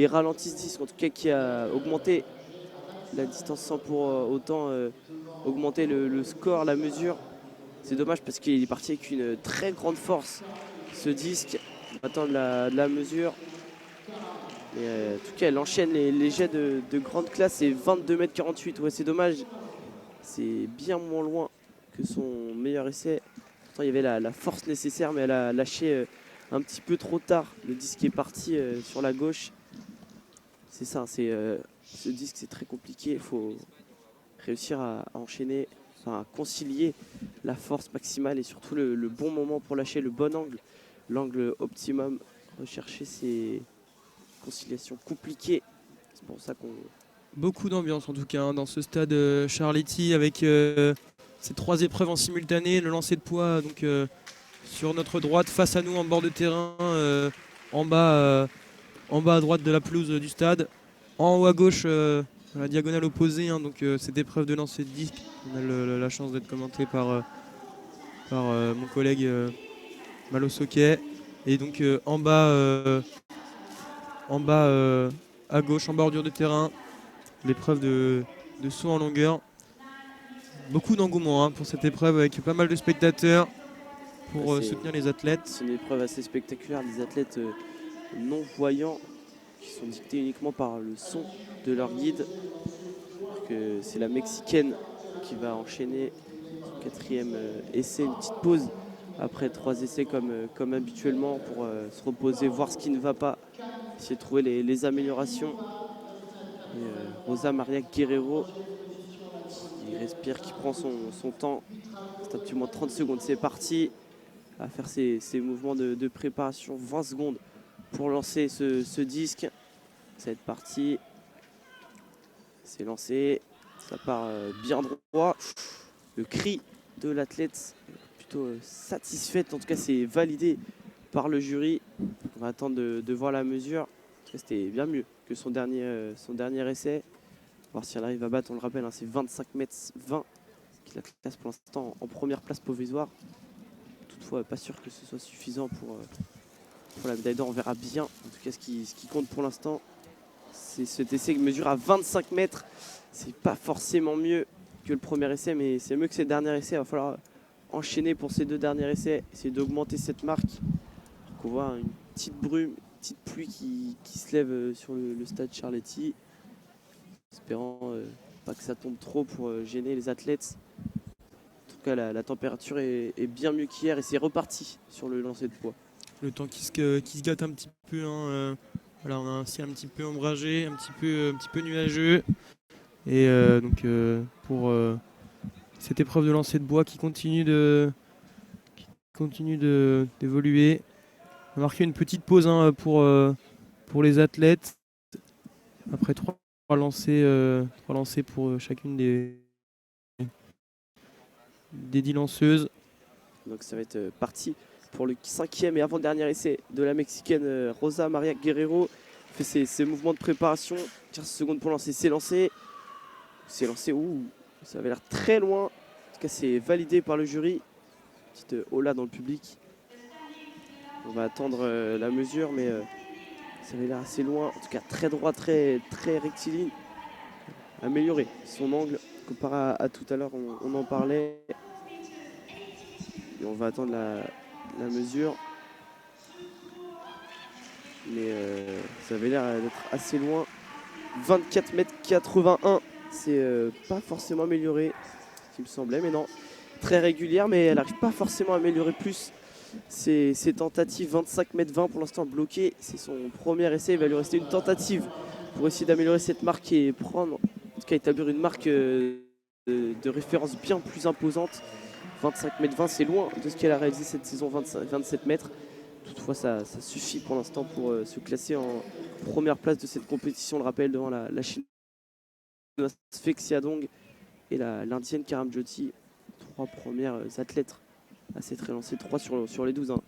[SPEAKER 1] ralenti ce disque, en tout cas qui a augmenté la distance sans pour autant augmenter le score, la mesure. C'est dommage parce qu'il est parti avec une très grande force ce disque. On va attendre la mesure. Mais, en tout cas, elle enchaîne les jets de grande classe. Et 22,48 m. Ouais, c'est dommage. C'est bien moins loin que son meilleur essai. Pourtant, il y avait la force nécessaire, mais elle a lâché un petit peu trop tard. Le disque est parti sur la gauche. C'est ça, ce disque c'est très compliqué. Il faut réussir à enchaîner, enfin, à concilier la force maximale et surtout le bon moment pour lâcher, le bon angle, l'angle optimum. Rechercher ces conciliations compliquées. C'est pour ça qu'on...
[SPEAKER 2] Beaucoup d'ambiance en tout cas hein, dans ce stade Charletti avec ces 3 épreuves en simultané, le lancer de poids donc sur notre droite, face à nous en bord de terrain, en bas à droite de la pelouse du stade, en haut à gauche à la diagonale opposée, hein, donc cette épreuve de lancer de disque. On a la chance d'être commenté par mon collègue Malo Soquet. Et donc en bas à gauche, en bordure de terrain, l'épreuve de saut en longueur. Beaucoup d'engouement hein, pour cette épreuve avec pas mal de spectateurs pour soutenir les athlètes.
[SPEAKER 1] C'est une épreuve assez spectaculaire, des athlètes non-voyants qui sont dictés uniquement par le son de leur guide. C'est la Mexicaine qui va enchaîner son 4e essai, une petite pause après 3 essais comme habituellement pour se reposer, voir ce qui ne va pas, essayer de trouver les améliorations. Et, Rosa Maria Guerrero qui respire, qui prend son temps. C'est absolument 30 secondes, c'est parti. À faire ses mouvements de préparation, 20 secondes pour lancer ce disque. Ça va être parti. C'est lancé, ça part bien droit. Le cri de l'athlète plutôt satisfaite, en tout cas c'est validé par le jury. On va attendre de voir la mesure. En tout cas c'était bien mieux que son dernier essai. Voir si elle arrive à battre, on le rappelle, hein, c'est 25 mètres 20 qui la classe pour l'instant en première place provisoire. Toutefois pas sûr que ce soit suffisant pour la médaille d'or, on verra bien. En tout cas ce qui compte pour l'instant, c'est cet essai qui mesure à 25 mètres. C'est pas forcément mieux que le premier essai, mais c'est mieux que ces derniers essais. Il va falloir enchaîner pour ces 2 derniers essais, essayer d'augmenter cette marque. Donc on voit une petite brume, une petite pluie qui se lève sur le stade Charletti. Espérant pas que ça tombe trop pour gêner les athlètes. En tout cas la température est bien mieux qu'hier et c'est reparti sur le lancer de poids.
[SPEAKER 2] Le temps qui se gâte un petit peu. Hein, voilà, on a un ciel un petit peu ombragé, un petit peu nuageux. Et donc pour cette épreuve de lancer de bois qui continue d'évoluer. On a marqué une petite pause hein, pour les athlètes. Après 3 lancers pour chacune des 10 lanceuses.
[SPEAKER 1] Donc ça va être parti pour le 5e et avant-dernier essai de la Mexicaine Rosa Maria Guerrero. Elle fait ses mouvements de préparation. 15 secondes pour lancer, c'est lancé. C'est lancé, ouh, ça avait l'air très loin. En tout cas, c'est validé par le jury. Petite hola dans le public. On va attendre la mesure, mais ça avait l'air assez loin. En tout cas, très droit, très rectiligne. Amélioré son angle comparé à tout à l'heure, on en parlait. Et on va attendre la mesure. Mais ça avait l'air d'être assez loin. 24 mètres 81. C'est pas forcément amélioré, ce qui me semblait, mais non. Très régulière, mais elle n'arrive pas forcément à améliorer plus ses tentatives. 25 mètres 20 pour l'instant bloqué. C'est son premier essai. Il va lui rester une tentative pour essayer d'améliorer cette marque et prendre, en tout cas établir une marque de référence bien plus imposante. 25 mètres 20, c'est loin de ce qu'elle a réalisé cette saison, 27 mètres. Toutefois, ça suffit pour l'instant pour se classer en première place de cette compétition. On le rappelle, devant la Chinoise Fexiadong et l'Indienne Karam Jyoti. 3 premières athlètes à s'être lancées, 3 sur les 12. Hein.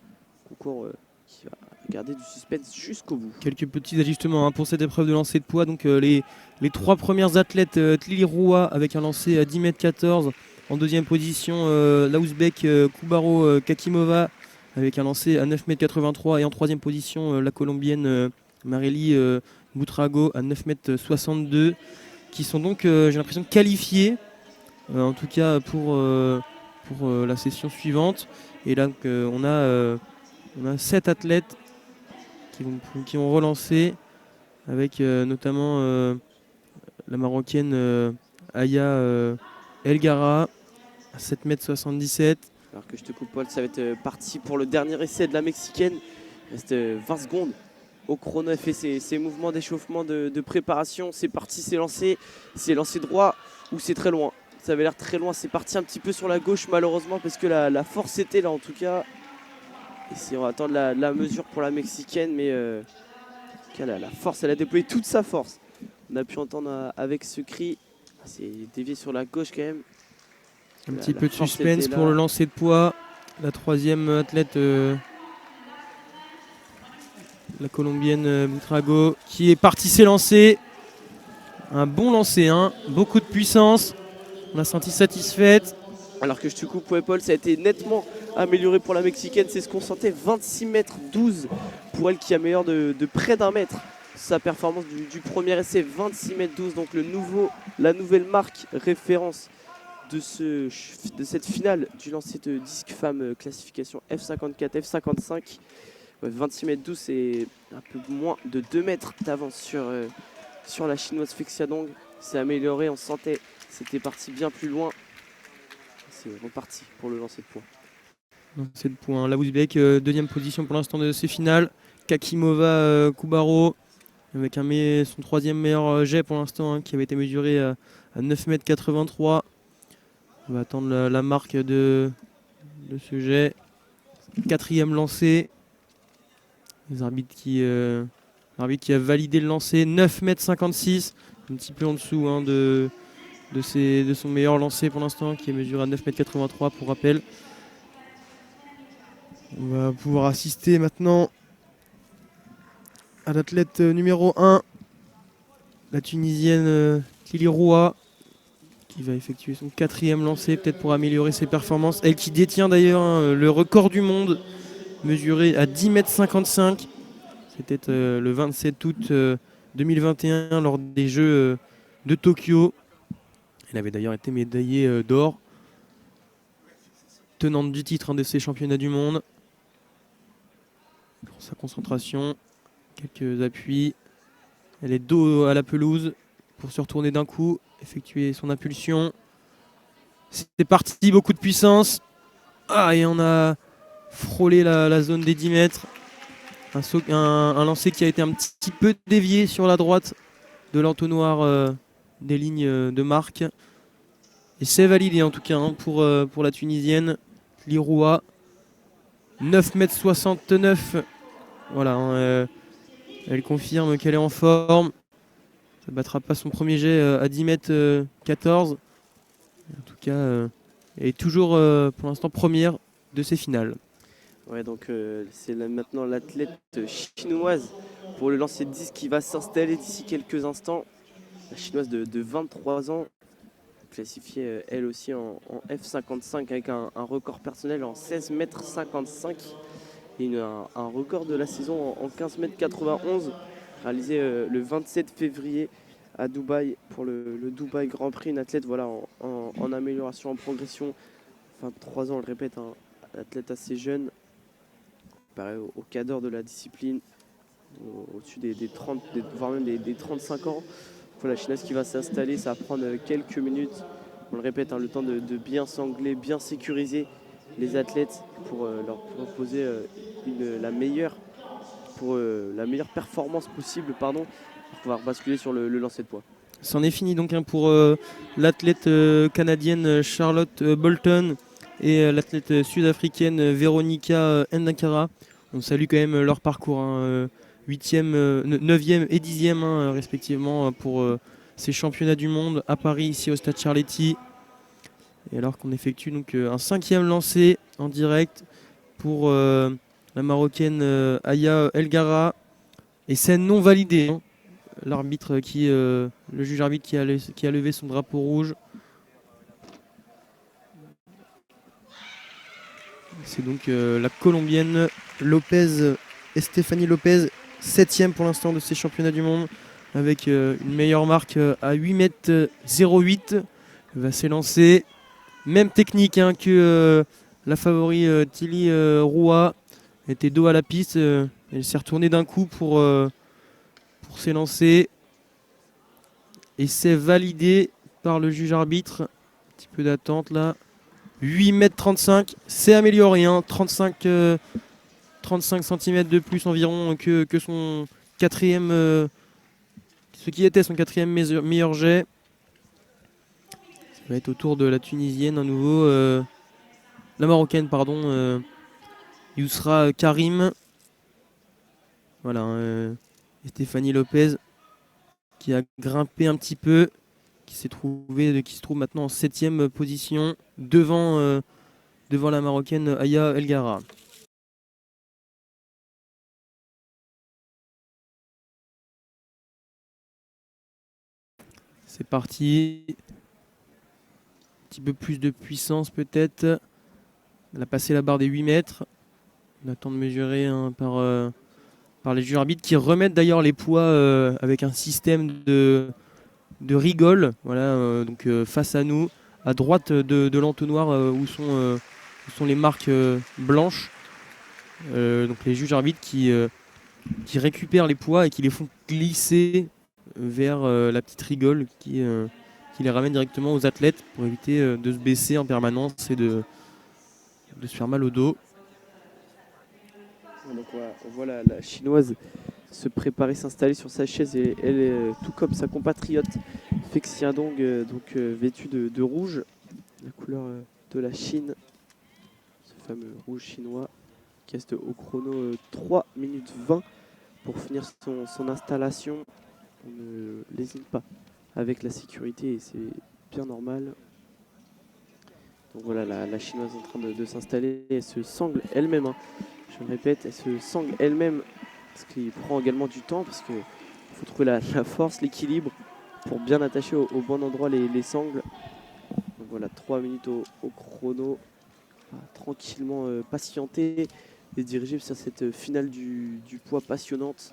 [SPEAKER 1] Concours qui va garder du suspense jusqu'au bout.
[SPEAKER 2] Quelques petits ajustements hein, pour cette épreuve de lancer de poids. Donc les 3 premières athlètes, Tlili Roua avec un lancer à 10 mètres 14. En deuxième position, l'Ouzbek Kubaro Kakimova avec un lancer à 9 mètres 83. Et en troisième position, la Colombienne Marely Butrago à 9 mètres 62. Qui sont donc, j'ai l'impression, qualifiés, en tout cas pour la session suivante. Et là, on a 7 athlètes qui vont relancer, avec notamment la Marocaine Aya Elgara à 7 mètres 77.
[SPEAKER 1] Alors que je te coupe, Paul, ça va être parti pour le dernier essai de la Mexicaine Il reste 20 secondes. Au chrono, elle fait ses mouvements d'échauffement de préparation. C'est parti, c'est lancé droit ou c'est très loin. Ça avait l'air très loin, c'est parti un petit peu sur la gauche malheureusement parce que la force était là en tout cas. Et on va attendre la mesure pour la Mexicaine, mais la force, elle a déployé toute sa force. On a pu entendre avec ce cri, c'est dévié sur la gauche quand même.
[SPEAKER 2] Un petit peu de suspense pour le lancer de poids. La troisième athlète, la colombienne Buitrago, qui est partie s'élancer. Un bon lancer, hein. Beaucoup de puissance. On l'a senti satisfaite.
[SPEAKER 1] Alors que je te coupe, Paul, ça a été nettement amélioré pour la Mexicaine. C'est ce qu'on sentait, 26 mètres 12 pour elle qui améliore de près d'un mètre sa performance du premier essai, 26 mètres 12. Donc la nouvelle marque référence de cette finale du lancer de disque femme classification F54, F55. 26 mètres 12, c'est un peu moins de 2 mètres d'avance sur la chinoise Fexia Dong. C'est amélioré, on sentait, c'était parti bien plus loin. C'est reparti pour le lancer de poids.
[SPEAKER 2] Lancer de poids. La Ouzbek, deuxième position pour l'instant de ces finales. Kakimova Kubaro avec son troisième meilleur jet pour l'instant, hein, qui avait été mesuré à 9,83 m. On va attendre la marque de ce jet. Quatrième lancé. L'arbitre qui a validé le lancer. 9,56 m. Un petit peu en dessous, hein, de son meilleur lancer pour l'instant, qui est mesuré à 9,83 m pour rappel. On va pouvoir assister maintenant à l'athlète numéro 1, la Tunisienne Lili Roua, qui va effectuer son quatrième lancer, peut-être pour améliorer ses performances. Elle qui détient d'ailleurs, hein, le record du monde, mesuré à 10,55 m. C'était le 27 août 2021 lors des Jeux de Tokyo. Elle avait d'ailleurs été médaillée d'or, tenante du titre, hein, de ces championnats du monde. Pour sa concentration, quelques appuis. Elle est dos à la pelouse pour se retourner d'un coup, effectuer son impulsion. C'est parti, beaucoup de puissance. Et on a frôlé la zone des 10 mètres. Un lancer qui a été un petit peu dévié sur la droite de l'entonnoir des lignes de marque. Et c'est validé en tout cas, hein, pour la Tunisienne Liroua. 9,69 m. Voilà, hein, elle confirme qu'elle est en forme. Ça ne battra pas son premier jet à 10,14 m. En tout cas, elle est toujours pour l'instant première de ces finales.
[SPEAKER 1] Ouais, donc c'est maintenant l'athlète chinoise pour le lancer de disque qui va s'installer d'ici quelques instants. La chinoise de 23 ans, classifiée elle aussi en F55 avec un record personnel en 16,55 m et un record de la saison en 15,91 m réalisé le 27 février à Dubaï pour le Dubaï Grand Prix. Une athlète voilà, en amélioration, en progression. 23 ans, on le répète, un athlète assez jeune, pareil au cadre de la discipline, au-dessus des 30, voire même des 35 ans. La chinoise qui va s'installer, ça va prendre quelques minutes. On le répète, hein, le temps de bien s'angler, bien sécuriser les athlètes pour leur proposer la meilleure performance possible, pour pouvoir basculer sur le lancer de poids.
[SPEAKER 2] C'en est fini donc, hein, pour l'athlète canadienne Charlotte Bolton et l'athlète sud-africaine Veronica Ndakara. On salue quand même leur parcours, hein, 8e, 9e et 10e, hein, respectivement, pour ces championnats du monde à Paris, ici au Stade Charletti. Et alors qu'on effectue donc un 5e lancé en direct pour la Marocaine Aya Elgara. Et c'est non validé, hein. L'arbitre le juge arbitre qui a levé son drapeau rouge. C'est donc la Colombienne Stéphanie Lopez, 7e pour l'instant de ces championnats du monde, avec une meilleure marque à 8,08 m. Elle va s'élancer. Même technique, hein, que la favori Tilly Roua. Elle était dos à la piste. Elle s'est retournée d'un coup pour s'élancer. Et c'est validé par le juge arbitre. Un petit peu d'attente là. 8,35 m, c'est amélioré, hein, 35 35 cm de plus environ que son quatrième, ce qui était son quatrième meilleur jet. Ça va être au tour de la Tunisienne à nouveau, la Marocaine pardon, Yousra Karim. Voilà, Stéphanie Lopez qui a grimpé un petit peu, qui se trouve maintenant en 7e position devant la Marocaine Aya Elgara. C'est parti. Un petit peu plus de puissance peut-être. Elle a passé la barre des 8 mètres. On attend de mesurer par les juges arbitres qui remettent d'ailleurs les poids avec un système de rigole. Voilà, donc face à nous, à droite de l'entonnoir où sont les marques blanches. Donc les juges arbitres qui récupèrent les poids et qui les font glisser vers la petite rigole qui les ramène directement aux athlètes pour éviter de se baisser en permanence et de se faire mal au dos.
[SPEAKER 1] Donc on voit la chinoise se préparer, s'installer sur sa chaise et elle est tout comme sa compatriote Fexiadong, vêtue de rouge, la couleur de la Chine, ce fameux rouge chinois qui reste au chrono 3 minutes 20 pour finir son installation. On ne lésine pas avec la sécurité et c'est bien normal. Donc voilà, la chinoise en train de s'installer, elle se sangle elle-même, hein. Je me répète, elle se sangle elle-même, ce qui prend également du temps parce qu'il faut trouver la force, l'équilibre pour bien attacher au bon endroit les sangles. Donc voilà, 3 minutes au chrono, tranquillement patienter et diriger sur cette finale du poids passionnante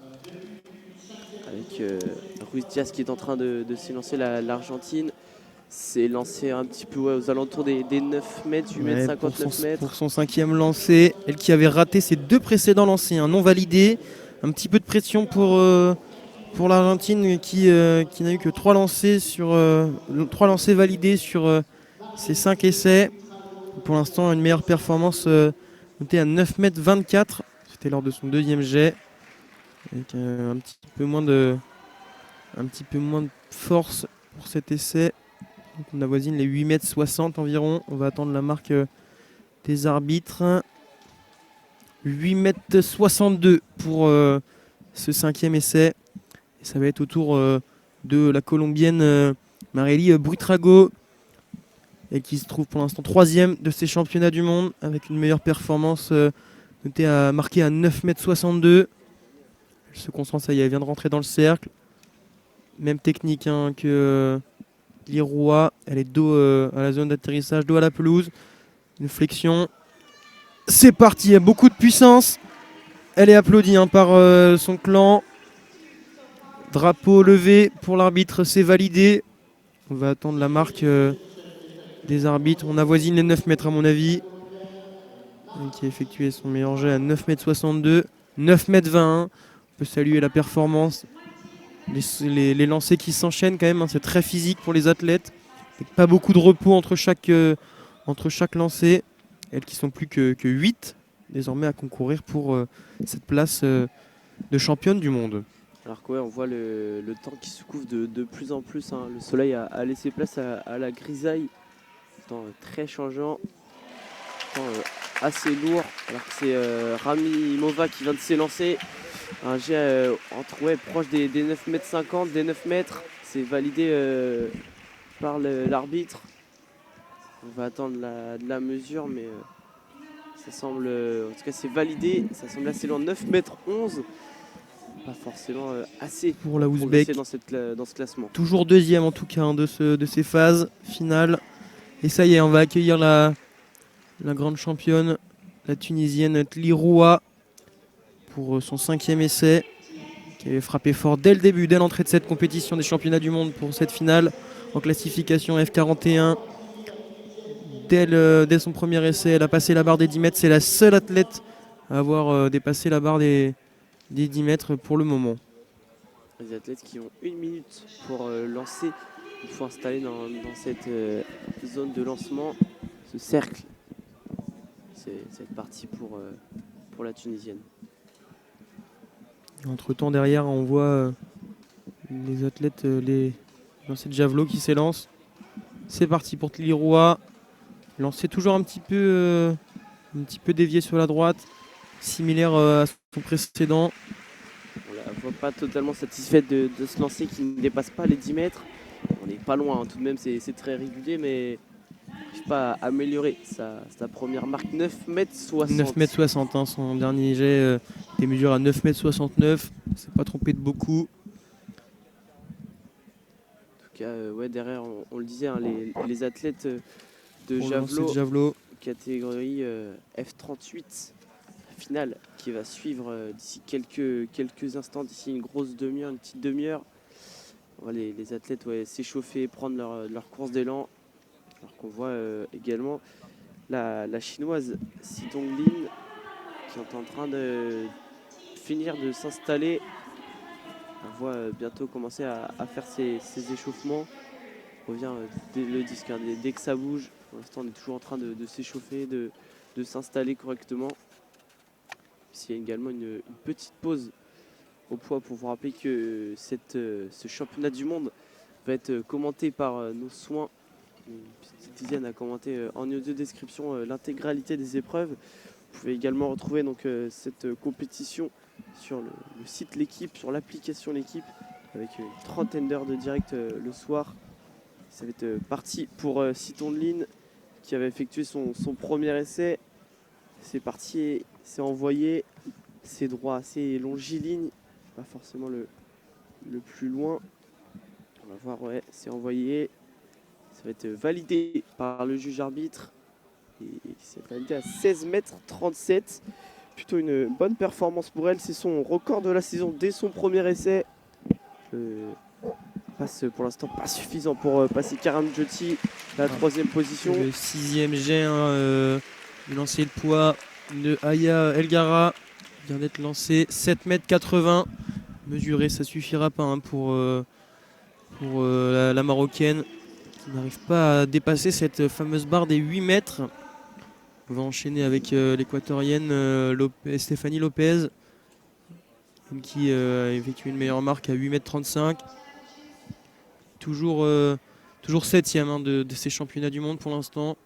[SPEAKER 1] avec Ruiz Diaz qui est en train de s'élancer, l'Argentine. C'est lancé un petit peu aux alentours des 9 mètres, 8 mètres 50, 9 mètres.
[SPEAKER 2] Pour son 5e lancé, elle qui avait raté ses 2 précédents lancers, non validés. Un petit peu de pression pour l'Argentine qui n'a eu que 3 lancers validés sur ses 5 essais. Pour l'instant, une meilleure performance notée à 9 mètres 24. C'était lors de son 2e jet. Avec un petit peu moins de force pour cet essai. Donc on avoisine les 8 mètres 60 environ. On va attendre la marque des arbitres. 8 mètres 62 pour ce 5e essai. Et ça va être au tour de la Colombienne Marely Buitrago. Et qui se trouve pour l'instant 3e de ces championnats du monde. Avec une meilleure performance marquée à 9 mètres 62. Elle se concentre, ça y est, elle vient de rentrer dans le cercle. Même technique que Liroua. Elle est dos à la zone d'atterrissage, dos à la pelouse. Une flexion. C'est parti, il y a beaucoup de puissance. Elle est applaudie par son clan. Drapeau levé pour l'arbitre, c'est validé. On va attendre la marque des arbitres. On avoisine les 9 mètres à mon avis. Qui a effectué son meilleur jet à 9 mètres 62. 9 mètres 21. On peut saluer la performance. Les lancers qui s'enchaînent quand même, hein, c'est très physique pour les athlètes. Pas beaucoup de repos entre chaque lancer. Elles qui sont plus que 8 désormais à concourir pour cette place de championne du monde.
[SPEAKER 1] Alors on voit le temps qui se couvre de plus en plus, hein. Le soleil a laissé place à la grisaille. Temps très changeant. Temps assez lourd. Alors que c'est Rami Mova qui vient de s'élancer. Un jet proche des 9 mètres 50, des 9 mètres. C'est validé par l'arbitre. On va attendre la mesure, mais ça semble, en tout cas c'est validé. Ça semble assez loin, 9 mètres 11. Pas forcément assez
[SPEAKER 2] pour la Ouzbek
[SPEAKER 1] dans ce classement.
[SPEAKER 2] Toujours 2e en tout cas de ces phases finales. Et ça y est, on va accueillir la grande championne, la Tunisienne Tliroua, pour son 5e essai, qui avait frappé fort dès le début, dès l'entrée de cette compétition des championnats du monde pour cette finale en classification F41. Dès son premier essai, elle a passé la barre des 10 mètres. C'est la seule athlète à avoir dépassé la barre des 10 mètres pour le moment.
[SPEAKER 1] Les athlètes qui ont 1 minute pour lancer, une fois installés dans cette zone de lancement, ce cercle. C'est parti pour pour la Tunisienne.
[SPEAKER 2] Entre-temps, derrière, on voit les athlètes, les lancers de javelot qui s'élancent. C'est parti pour Tliroa. Lancé toujours un petit peu dévié sur la droite, similaire à son précédent.
[SPEAKER 1] On la voit pas totalement satisfaite de ce lancer qui ne dépasse pas les 10 mètres. On n'est pas loin, hein. Tout de même c'est très régulier, mais n'arrive pas à améliorer sa première marque, 9,60 m.
[SPEAKER 2] 9,60 m, hein, son dernier jet était mesuré à 9,69 m. C'est pas trompé de beaucoup.
[SPEAKER 1] En tout cas, ouais, derrière, on le disait, hein, les athlètes de
[SPEAKER 2] Pour le lancer de
[SPEAKER 1] javelot,
[SPEAKER 2] javelot.
[SPEAKER 1] catégorie F38 finale, qui va suivre d'ici quelques instants, d'ici une grosse demi-heure, une petite demi-heure. On voit les athlètes, ouais, s'échauffer, prendre leur course d'élan. Alors qu'on voit également la chinoise Si Donglin qui est en train de finir de s'installer. On voit bientôt commencer à faire ses échauffements. On revient dès le disque, hein, dès que ça bouge. Pour l'instant, on est toujours en train de s'échauffer, de s'installer correctement. Il y a également une petite pause au poids pour vous rappeler que ce championnat du monde va être commenté par nos soins. Une petite dizaine a commenté en audio description l'intégralité des épreuves. Vous pouvez également retrouver donc, cette compétition sur le site L'équipe, sur l'application L'équipe, avec une trentaine d'heures de direct le soir. Ça va être parti pour Sitonlin qui avait effectué son premier essai. C'est parti, c'est envoyé, c'est droit, assez longiligne, pas forcément le plus loin. On va voir, ouais, c'est envoyé. Ça va être validé par le juge arbitre. Et c'est validé à 16,37 m. Plutôt une bonne performance pour elle. C'est son record de la saison dès son premier essai. Passe pour l'instant pas suffisant pour passer Karam Djoti, la troisième position.
[SPEAKER 2] Le sixième jet du lancer de poids de Aya Elgara vient d'être lancé. 7,80 m. Mesuré, ça suffira pas, hein, pour la Marocaine qui n'arrive pas à dépasser cette fameuse barre des 8 mètres. On va enchaîner avec l'équatorienne Stéphanie Lopez qui a effectué une meilleure marque à 8,35 m. Toujours 7e, hein, de ces championnats du monde pour l'instant.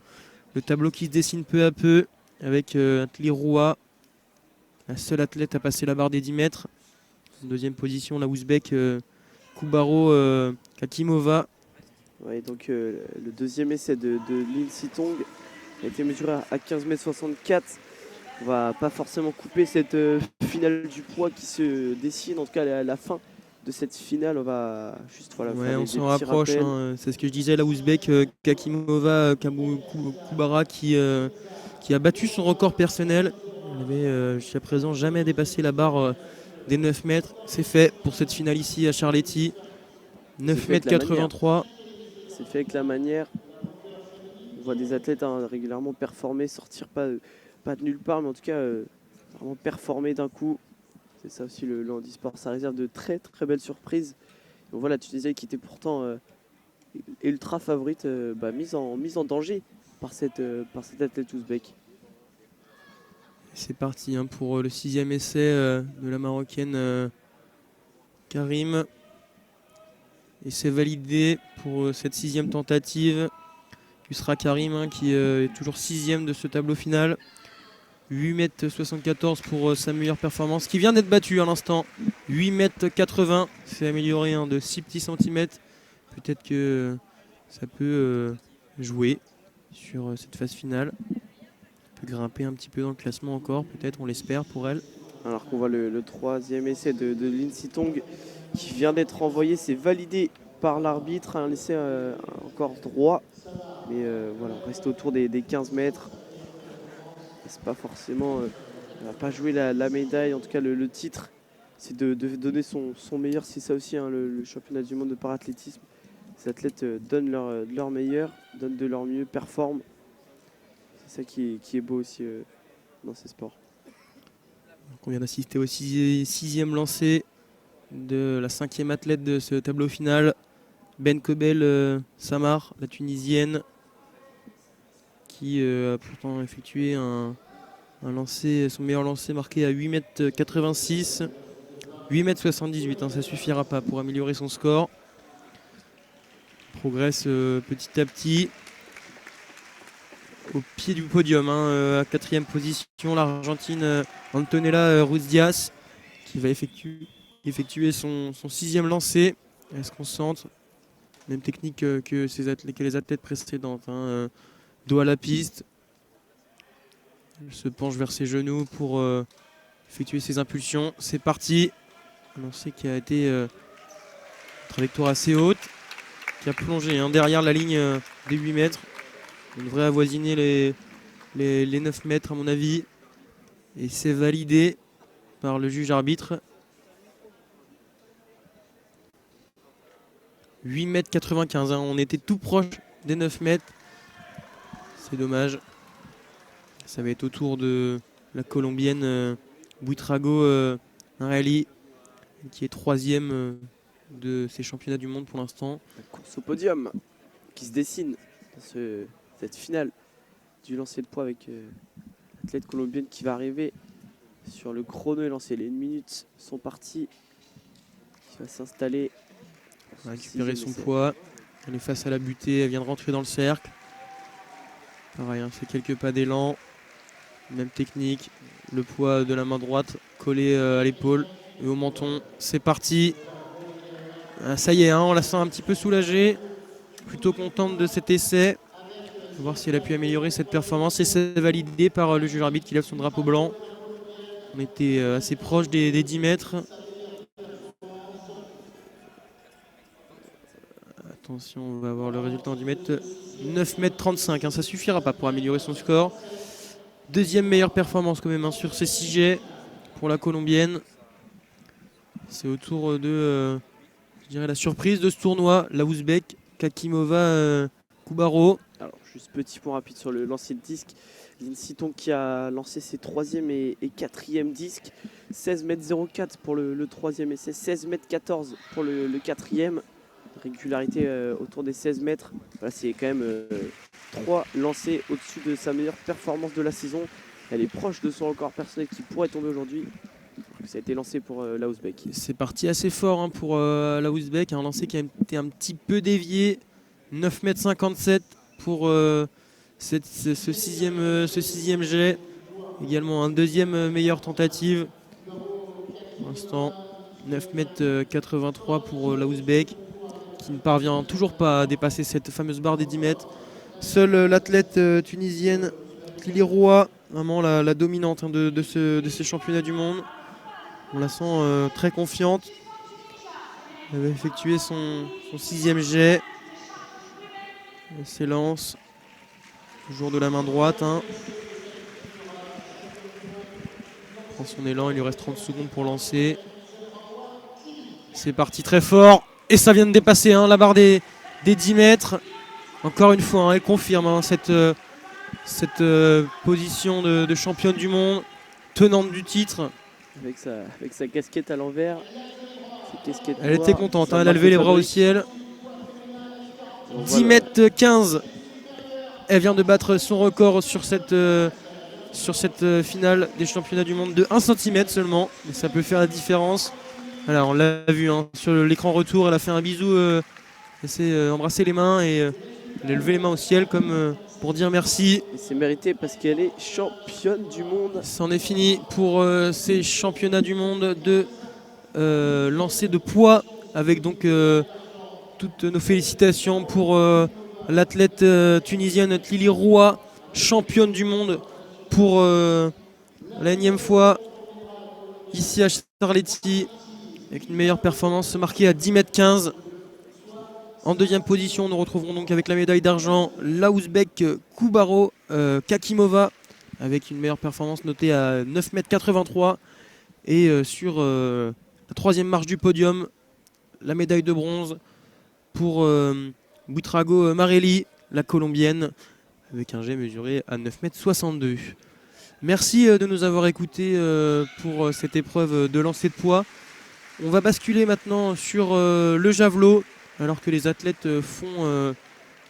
[SPEAKER 2] Le tableau qui se dessine peu à peu avec Tliroa, la seule athlète à passer la barre des 10 mètres. En deuxième position, la Ouzbek Koubaro Kakimova.
[SPEAKER 1] Ouais, donc le deuxième essai de Lin Sitong a été mesuré à 15,64 m. On va pas forcément couper cette finale du poids qui se dessine, en tout cas à la fin de cette finale. On va juste faire
[SPEAKER 2] on s'en rapproche, hein, c'est ce que je disais, la Ouzbek Kakimova Koubara qui a battu son record personnel. Elle n'avait jusqu'à présent jamais dépassé la barre des 9 mètres. C'est fait pour cette finale ici à Charletti. 9,83 m.
[SPEAKER 1] C'est fait avec la manière. On voit des athlètes, hein, régulièrement performer, sortir pas de nulle part, mais en tout cas vraiment performer d'un coup. C'est ça aussi le handisport, ça réserve de très très belles surprises. On voit la Tunisie qui était pourtant ultra favorite, mise en danger par cette athlète ouzbek.
[SPEAKER 2] C'est parti, hein, pour le sixième essai de la Marocaine Karim. Et c'est validé pour cette sixième tentative. Yusra Karim, hein, qui est toujours sixième de ce tableau final. 8,74 m pour sa meilleure performance, qui vient d'être battue à l'instant. 8,80 m, c'est amélioré, hein, de 6 petits centimètres. Peut-être que ça peut jouer sur cette phase finale. Elle peut grimper un petit peu dans le classement encore, peut-être, on l'espère pour elle.
[SPEAKER 1] Alors qu'on voit le troisième essai de Lin Sitong qui vient d'être envoyé, c'est validé par l'arbitre, un essai encore droit. Mais voilà, on reste autour des 15 mètres. C'est pas forcément, on va pas jouer la médaille, en tout cas le titre, c'est de donner son meilleur. C'est ça aussi, hein, le championnat du monde de parathlétisme. Les athlètes donnent leur meilleur, donnent de leur mieux, performent. C'est ça qui est beau aussi dans ces sports.
[SPEAKER 2] Donc on vient d'assister au sixième lancer de la cinquième athlète de ce tableau final, Ben Kobel Samar, la Tunisienne, qui a pourtant effectué un Son meilleur lancer marqué à 8,86 m. 8,78 m, ça suffira pas pour améliorer son score. Progresse petit à petit. Au pied du podium, à 4e position, l'Argentine Antonella Ruiz-Diaz qui va effectuer son 6e lancer. Elle se concentre. Même technique que les athlètes précédentes. Dos à la piste. Elle se penche vers ses genoux pour effectuer ses impulsions. C'est parti. Un lancer qui a été trajectoire assez haute, qui a plongé derrière la ligne des 8 mètres. On devrait avoisiner les 9 mètres à mon avis. Et c'est validé par le juge arbitre. 8,95 m. On était tout proche des 9 mètres. C'est dommage. Ça va être au tour de la Colombienne Buitrago Marelli, qui est 3e de ces championnats du monde pour l'instant.
[SPEAKER 1] La course au podium qui se dessine dans cette finale du lancer de poids avec l'athlète colombienne qui va arriver sur le chrono et lancer. Les 1 minute sont parties. Qui va s'installer.
[SPEAKER 2] Elle va récupérer son poids. Elle est face à la butée. Elle vient de rentrer dans le cercle. Pareil, fait quelques pas d'élan. Même technique. Le poids de la main droite collé à l'épaule et au menton. C'est parti. Ça y est, on la sent un petit peu soulagée. Plutôt contente de cet essai. On va voir si elle a pu améliorer cette performance. Et c'est validé par le juge arbitre qui lève son drapeau blanc. On était assez proche des 10 mètres. Attention, on va avoir le résultat en 10 mètres. 9,35 m, ça suffira pas pour améliorer son score. Deuxième meilleure performance quand même sur ces 6 jets pour la Colombienne. C'est au tour de je dirais la surprise de ce tournoi, la Ouzbek Kakimova Koubaro.
[SPEAKER 1] Alors juste petit point rapide sur le lancer de disque. Lindsey Tonk qui a lancé ses 3e et 4e disques. 16,04 m pour le 3e essai, 16,14 m pour le 4e. Régularité autour des 16 mètres. Voilà, c'est quand même 3 lancers au-dessus de sa meilleure performance de la saison. Elle est proche de son record personnel qui pourrait tomber aujourd'hui. Ça a été lancé pour la Ouzbek.
[SPEAKER 2] C'est parti assez fort pour la Ouzbek. Un lancer qui a été un petit peu dévié. 9,57 m pour ce sixième jet. Également un deuxième meilleure tentative. Pour l'instant, 9,83 m pour la Ouzbek, qui ne parvient toujours pas à dépasser cette fameuse barre des 10 mètres. Seule l'athlète tunisienne Lili Roua, vraiment la dominante de ces championnats du monde. On la sent très confiante. Elle va effectuer son 6e jet. Elle s'élance. Toujours de la main droite. Prend son élan, il lui reste 30 secondes pour lancer. C'est parti très fort. Et ça vient de dépasser la barre des 10 mètres. Encore une fois, elle confirme cette position de championne du monde, tenante du titre.
[SPEAKER 1] Avec sa casquette à l'envers.
[SPEAKER 2] Elle était contente, elle a levé les bras au ciel. 10,15 m. Elle vient de battre son record sur cette finale des championnats du monde de 1 cm seulement. Mais ça peut faire la différence. Voilà, on l'a vu sur l'écran retour, elle a fait un bisou, elle s'est embrassé les mains et elle a levé les mains au ciel comme pour dire merci.
[SPEAKER 1] Et c'est mérité parce qu'elle est championne du monde.
[SPEAKER 2] C'en est fini pour ces championnats du monde de lancer de poids, avec donc toutes nos félicitations pour l'athlète tunisienne Lili Roua, championne du monde pour la énième fois ici à Charletti, avec une meilleure performance marquée à 10,15 m. En deuxième position, nous retrouverons donc avec la médaille d'argent la Ouzbek Koubaro Kakimova, avec une meilleure performance notée à 9,83 m. Et sur la troisième marche du podium, la médaille de bronze pour Buitrago Marelli, la colombienne, avec un jet mesuré à 9,62 m. Merci de nous avoir écoutés pour cette épreuve de lancer de poids. On va basculer maintenant sur le javelot, alors que les athlètes font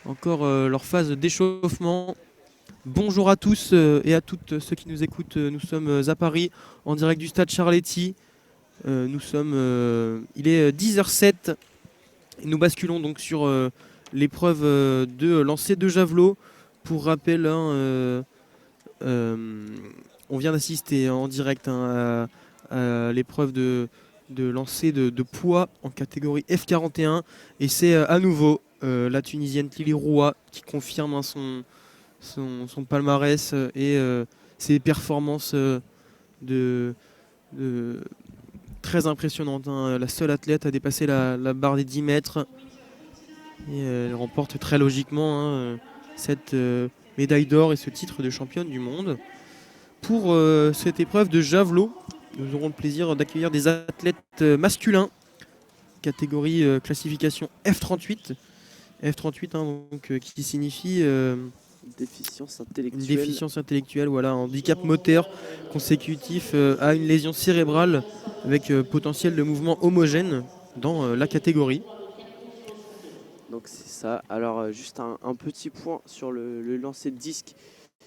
[SPEAKER 2] encore leur phase d'échauffement. Bonjour à tous et à toutes ceux qui nous écoutent. Nous sommes à Paris en direct du stade Charletti. Il est 10h07 et nous basculons donc sur l'épreuve de lancer de javelot. Pour rappel, on vient d'assister en direct à l'épreuve de lancer de poids en catégorie F41 et c'est à nouveau la Tunisienne Tili Roua qui confirme son palmarès et ses performances de, de- très impressionnantes, hein. La seule athlète à dépasser la barre des 10 mètres et elle remporte très logiquement, hein, cette médaille d'or et ce titre de championne du monde. Pour cette épreuve de javelot, nous aurons le plaisir d'accueillir des athlètes masculins, catégorie classification F38. F38, hein, donc, qui signifie
[SPEAKER 1] Déficience
[SPEAKER 2] une
[SPEAKER 1] intellectuelle.
[SPEAKER 2] déficience intellectuelle, voilà, handicap moteur consécutif à une lésion cérébrale avec potentiel de mouvement homogène dans la catégorie.
[SPEAKER 1] Donc c'est ça. Alors juste un petit point sur le lancer de disque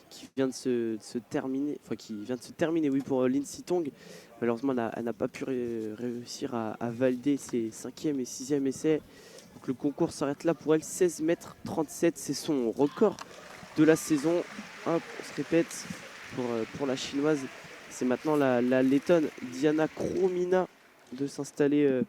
[SPEAKER 1] qui vient de se terminer, enfin qui vient de se terminer, oui, pour Lindsey Tong. Malheureusement, elle n'a pas pu réussir à valider ses 5e et 6e essais. Donc le concours s'arrête là pour elle. 16 mètres 37, c'est son record de la saison. Hop, on se répète pour la chinoise. C'est maintenant la lettonne Diana Kromina de s'installer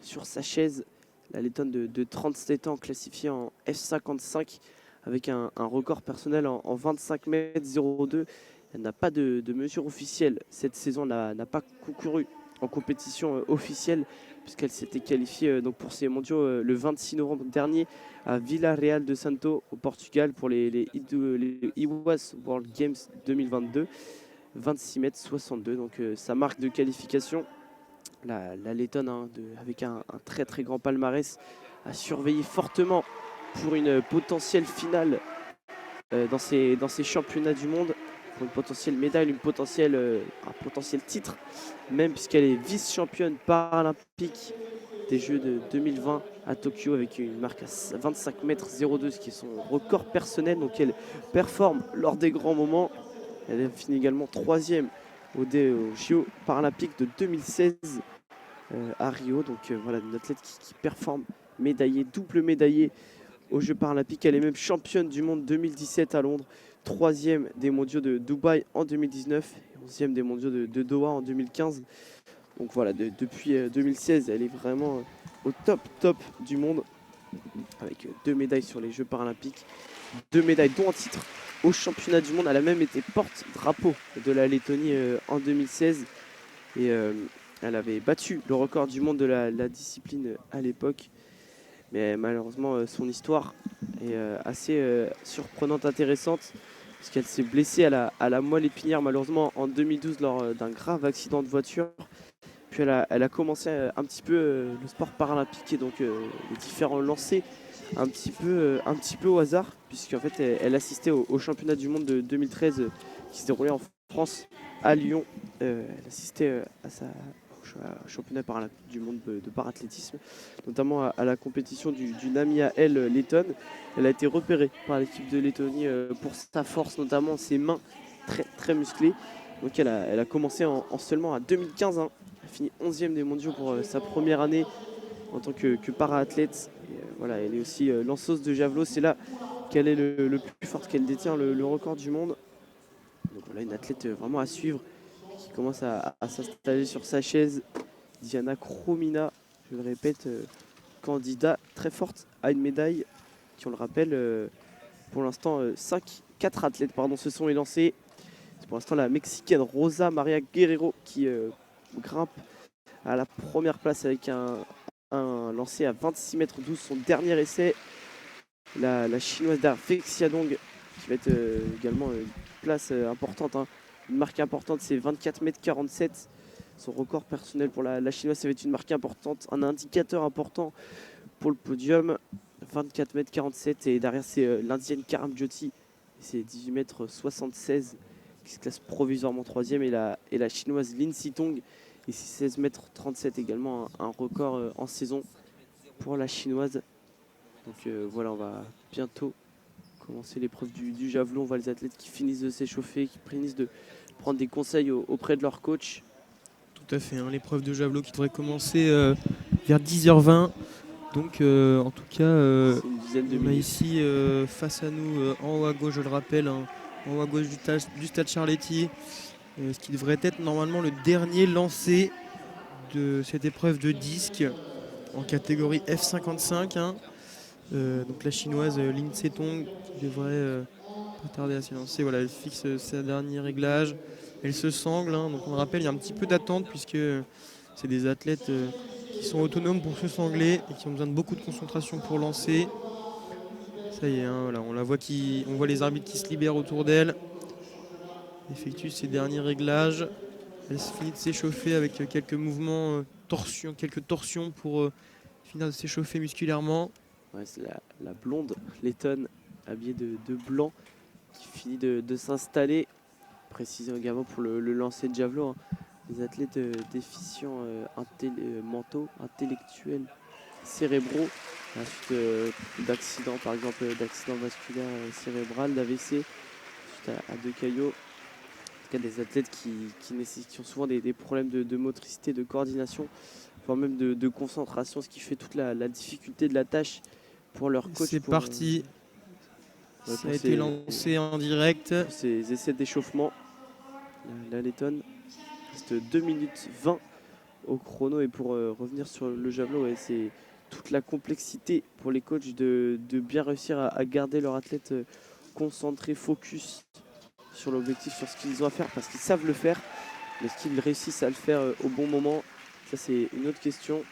[SPEAKER 1] sur sa chaise. La lettonne de 37 ans classifiée en F55 avec un record personnel en 25 mètres 02. Elle n'a pas de mesure officielle. Cette saison n'a pas concouru en compétition officielle puisqu'elle s'était qualifiée donc pour ces mondiaux le 26 novembre dernier à Vila Real de Santo au Portugal pour les IWAS World Games 2022. 26 mètres 62, donc sa marque de qualification. La lettonne, hein, avec un très très grand palmarès, à surveiller fortement pour une potentielle finale dans ces championnats du monde, pour une potentielle médaille, un potentiel titre, même puisqu'elle est vice-championne paralympique des Jeux de 2020 à Tokyo avec une marque à 25 mètres 02, ce qui est son record personnel. Donc elle performe lors des grands moments. Elle finit également 3e aux JO paralympiques de 2016 à Rio. Donc voilà, une athlète qui performe, médaillée, double médaillée aux Jeux paralympiques. Elle est même championne du monde 2017 à Londres, 3e des mondiaux de Dubaï en 2019 et 11e des mondiaux de Doha en 2015. Donc voilà, depuis 2016, elle est vraiment au top du monde, avec 2 médailles sur les Jeux paralympiques, 2 médailles dont un titre au championnat du monde. Elle a même été porte-drapeau de la Lettonie en 2016 et elle avait battu le record du monde de la discipline à l'époque. Mais malheureusement, son histoire est assez surprenante, intéressante, puisqu'elle s'est blessée à la moelle épinière malheureusement en 2012 lors d'un grave accident de voiture. Puis elle a commencé un petit peu le sport paralympique et donc les différents lancers un petit peu au hasard, puisqu'en fait elle assistait au championnat du monde de 2013 qui se déroulait en France à Lyon. Elle assistait au championnat du monde de parathlétisme, notamment à la compétition d'une amie à elle, lettonne. Elle a été repérée par l'équipe de Lettonie pour sa force, notamment ses mains très, très musclées. Donc elle a commencé en seulement à 2015, hein. Elle a fini 11e des mondiaux pour sa première année en tant que para-athlète. Voilà, elle est aussi lanceuse de javelot. C'est là qu'elle est le plus forte, qu'elle détient le record du monde. Donc voilà, une athlète vraiment à suivre qui commence à s'installer sur sa chaise. Diana Kromina, je le répète, candidat très forte à une médaille qui, on le rappelle, pour l'instant, 4 athlètes se sont élancés. C'est pour l'instant la Mexicaine Rosa Maria Guerrero qui grimpe à la première place avec un lancé à 26 mètres 12, son dernier essai. La chinoise derrière Fei Xiaodong qui va être également une place importante, hein. Une marque importante, c'est 24 mètres 47. Son record personnel pour la chinoise, ça va être une marque importante, un indicateur important pour le podium. 24 mètres 47 et derrière c'est l'indienne Karam Jyoti, c'est 18 mètres 76 qui se classe provisoirement 3e et la chinoise Lin Sitong et c'est 16 mètres 37 également, un record en saison pour la chinoise. Donc voilà, on va bientôt commencer l'épreuve du javelot. On voit les athlètes qui finissent de s'échauffer, qui finissent de prendre des conseils auprès de leur coach.
[SPEAKER 2] Tout à fait, hein, l'épreuve de javelot qui devrait commencer vers 10h20. Donc en tout cas,
[SPEAKER 1] C'est une dizaine de
[SPEAKER 2] on a
[SPEAKER 1] minutes.
[SPEAKER 2] ici face à nous, en haut à gauche, je le rappelle, hein, en haut à gauche du stade Charletti, ce qui devrait être normalement le dernier lancé de cette épreuve de disque en catégorie F55. Hein. Donc la chinoise Lin Tsetong qui devrait pas tarder à s'élancer. Voilà, elle fixe sa dernier réglage. Elle se sangle. Hein. Donc on le rappelle, il y a un petit peu d'attente puisque c'est des athlètes qui sont autonomes pour se sangler et qui ont besoin de beaucoup de concentration pour lancer. Ça y est, hein, voilà, on voit les arbitres qui se libèrent autour d'elle. Effectue ses derniers réglages. Elle finit de s'échauffer avec quelques mouvements, quelques torsions pour finir de s'échauffer musculairement.
[SPEAKER 1] Ouais, c'est la blonde lettonne habillée de blanc qui finit de s'installer. Précision également pour le lancer de javelot. Hein. Les athlètes déficients mentaux, intellectuels, cérébraux, à la suite d'accidents, par exemple d'accidents vasculaires cérébral, d'AVC, suite à deux caillots. En tout cas, des athlètes qui ont souvent des problèmes de motricité, de coordination, voire même de concentration, ce qui fait toute la difficulté de la tâche pour leur coach.
[SPEAKER 2] C'est parti. Ça a été lancé en direct.
[SPEAKER 1] Pour ces essais d'échauffement, la lettonne reste 2 minutes 20 au chrono. Et pour revenir sur le javelot, ouais, c'est toute la complexité pour les coachs de bien réussir à garder leur athlète concentré, focus sur l'objectif, sur ce qu'ils ont à faire, parce qu'ils savent le faire, mais est-ce qu'ils réussissent à le faire au bon moment, ça c'est une autre question.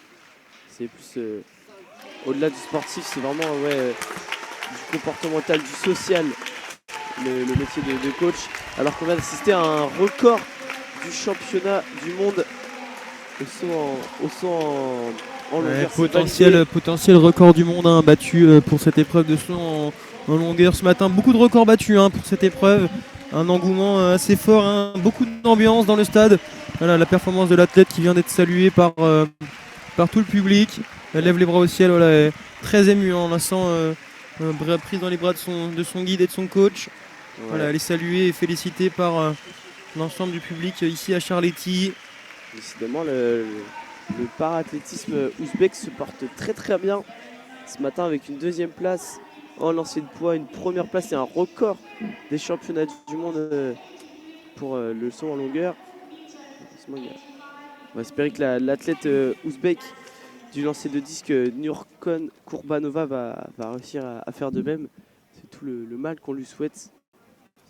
[SPEAKER 1] C'est plus au-delà du sportif, c'est vraiment du comportemental, du social, le métier de coach. Alors qu'on vient d'assister à un record du championnat du monde au saut en longueur.
[SPEAKER 2] Potentiel record du monde hein, battu pour cette épreuve de saut en longueur ce matin. Beaucoup de records battus hein, pour cette épreuve. Un engouement assez fort, hein, beaucoup d'ambiance dans le stade. Voilà la performance de l'athlète qui vient d'être saluée par tout le public. Elle lève les bras au ciel, voilà, elle est très émue, hein, on la sent prise dans les bras de son guide et de son coach. Ouais. Voilà, elle est saluée et félicitée par l'ensemble du public ici à Charletti.
[SPEAKER 1] Décidément, le para-athlétisme ouzbek se porte très très bien ce matin avec une deuxième place en lancer de poids, une première place et un record des championnats du monde pour le saut en longueur. On va espérer que l'athlète ouzbek du lancer de disque Nurkan Kurbanova va réussir à faire de même. C'est tout le mal qu'on lui souhaite.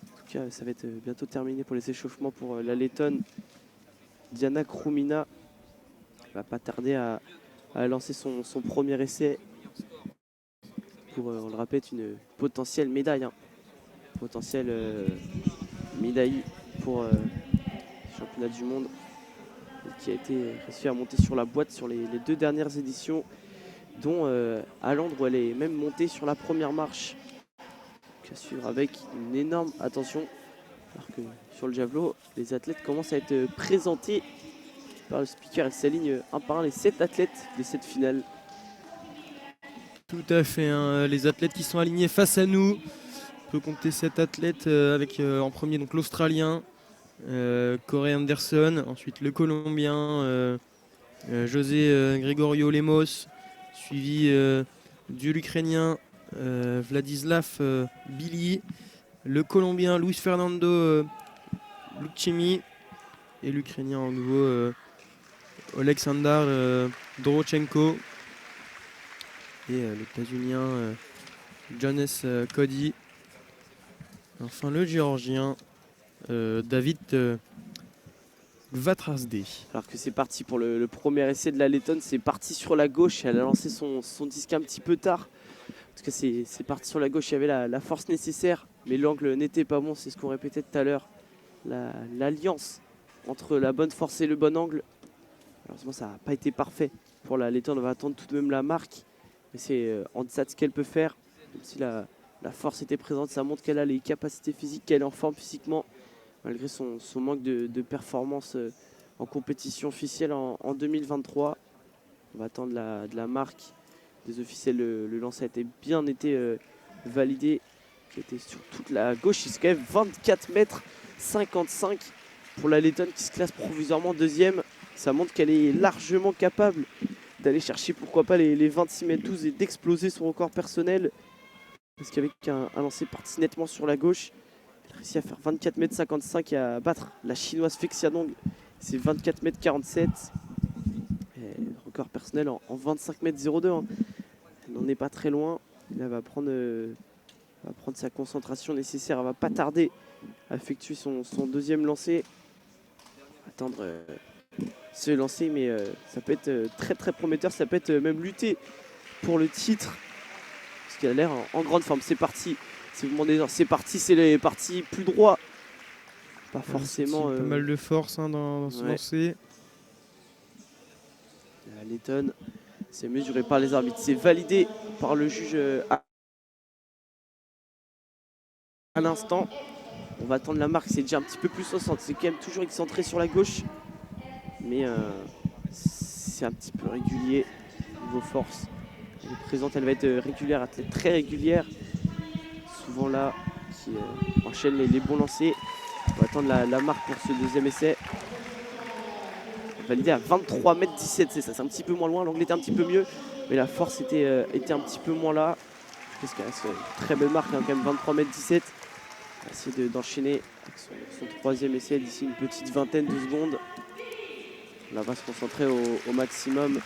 [SPEAKER 1] En tout cas, ça va être bientôt terminé pour les échauffements pour la lettonne Diana Kroumina. Elle va pas tarder à lancer son premier essai pour, on le répète, une potentielle médaille. Hein. Potentielle médaille pour le championnat du monde qui a été réussi à monter sur la boîte sur les 2 dernières éditions, dont à Londres où elle est même montée sur la première marche. Donc à suivre avec une énorme attention. Alors que sur le javelot, les athlètes commencent à être présentés par le speaker. Elle s'aligne un par un les 7 athlètes de cette finale.
[SPEAKER 2] Tout à fait, hein, les athlètes qui sont alignés face à nous. On peut compter 7 athlètes avec en premier donc l'Australien, Corey Anderson, ensuite le Colombien José Gregorio Lemos, suivi de l'Ukrainien Vladislav Billy, le Colombien Luis Fernando Luchimi et l'Ukrainien en nouveau Oleksandr Dorochenko et l'États-Unien Jonas Cody. Enfin le Géorgien David Gvatrasde.
[SPEAKER 1] Alors que c'est parti pour le premier essai de la lettonne, c'est parti sur la gauche. Elle a lancé son disque un petit peu tard. Parce que c'est parti sur la gauche, il y avait la force nécessaire, mais l'angle n'était pas bon, c'est ce qu'on répétait tout à l'heure. L'alliance entre la bonne force et le bon angle. Malheureusement, ça n'a pas été parfait pour la lettonne. On va attendre tout de même la marque. Mais c'est en deçà de ce qu'elle peut faire. Même si la force était présente, ça montre qu'elle a les capacités physiques, qu'elle est en forme physiquement, malgré son manque de performance en compétition officielle en 2023. On va attendre de la marque des officiels. Le lancer a bien été validé. qui était sur toute la gauche. C'est quand même 24 mètres 55 pour la lettonne qui se classe provisoirement deuxième. Ça montre qu'elle est largement capable d'aller chercher pourquoi pas les 26 mètres 12 et d'exploser son record personnel. Parce qu'avec un lancer parti nettement sur la gauche, elle a réussi à faire 24 mètres 55 et à battre la chinoise Fei Xiaodong. C'est 24 mètres 47. Et le record personnel en 25 mètres 02. Hein. Elle n'en est pas très loin. Elle va prendre sa concentration nécessaire. Elle va pas tarder à effectuer son deuxième lancer. Attendre se lancer, mais ça peut être très très prometteur. Ça peut être même lutter pour le titre. Parce qu'elle a l'air en grande forme. C'est parti. Si vous demandez, c'est parti, c'est les parties plus droit. Pas forcément.
[SPEAKER 2] Pas mal de force hein, dans ce lancer.
[SPEAKER 1] La lettonne, c'est mesuré par les arbitres. C'est validé par le juge à l'instant. On va attendre la marque. C'est déjà un petit peu plus au centre. C'est quand même toujours excentré sur la gauche. Mais c'est un petit peu régulier. Niveau force. Elle est présente, elle va être régulière, athlète très régulière. Souvent là, qui enchaîne les bons lancers. On va attendre la marque pour ce deuxième essai. Validé à 23 mètres 17, c'est ça, c'est un petit peu moins loin. L'angle était un petit peu mieux, mais la force était un petit peu moins là. Parce que c'est une très belle marque, hein, quand même 23 mètres 17. On va essayer d'enchaîner avec son troisième essai d'ici une petite vingtaine de secondes. Là, on va se concentrer au maximum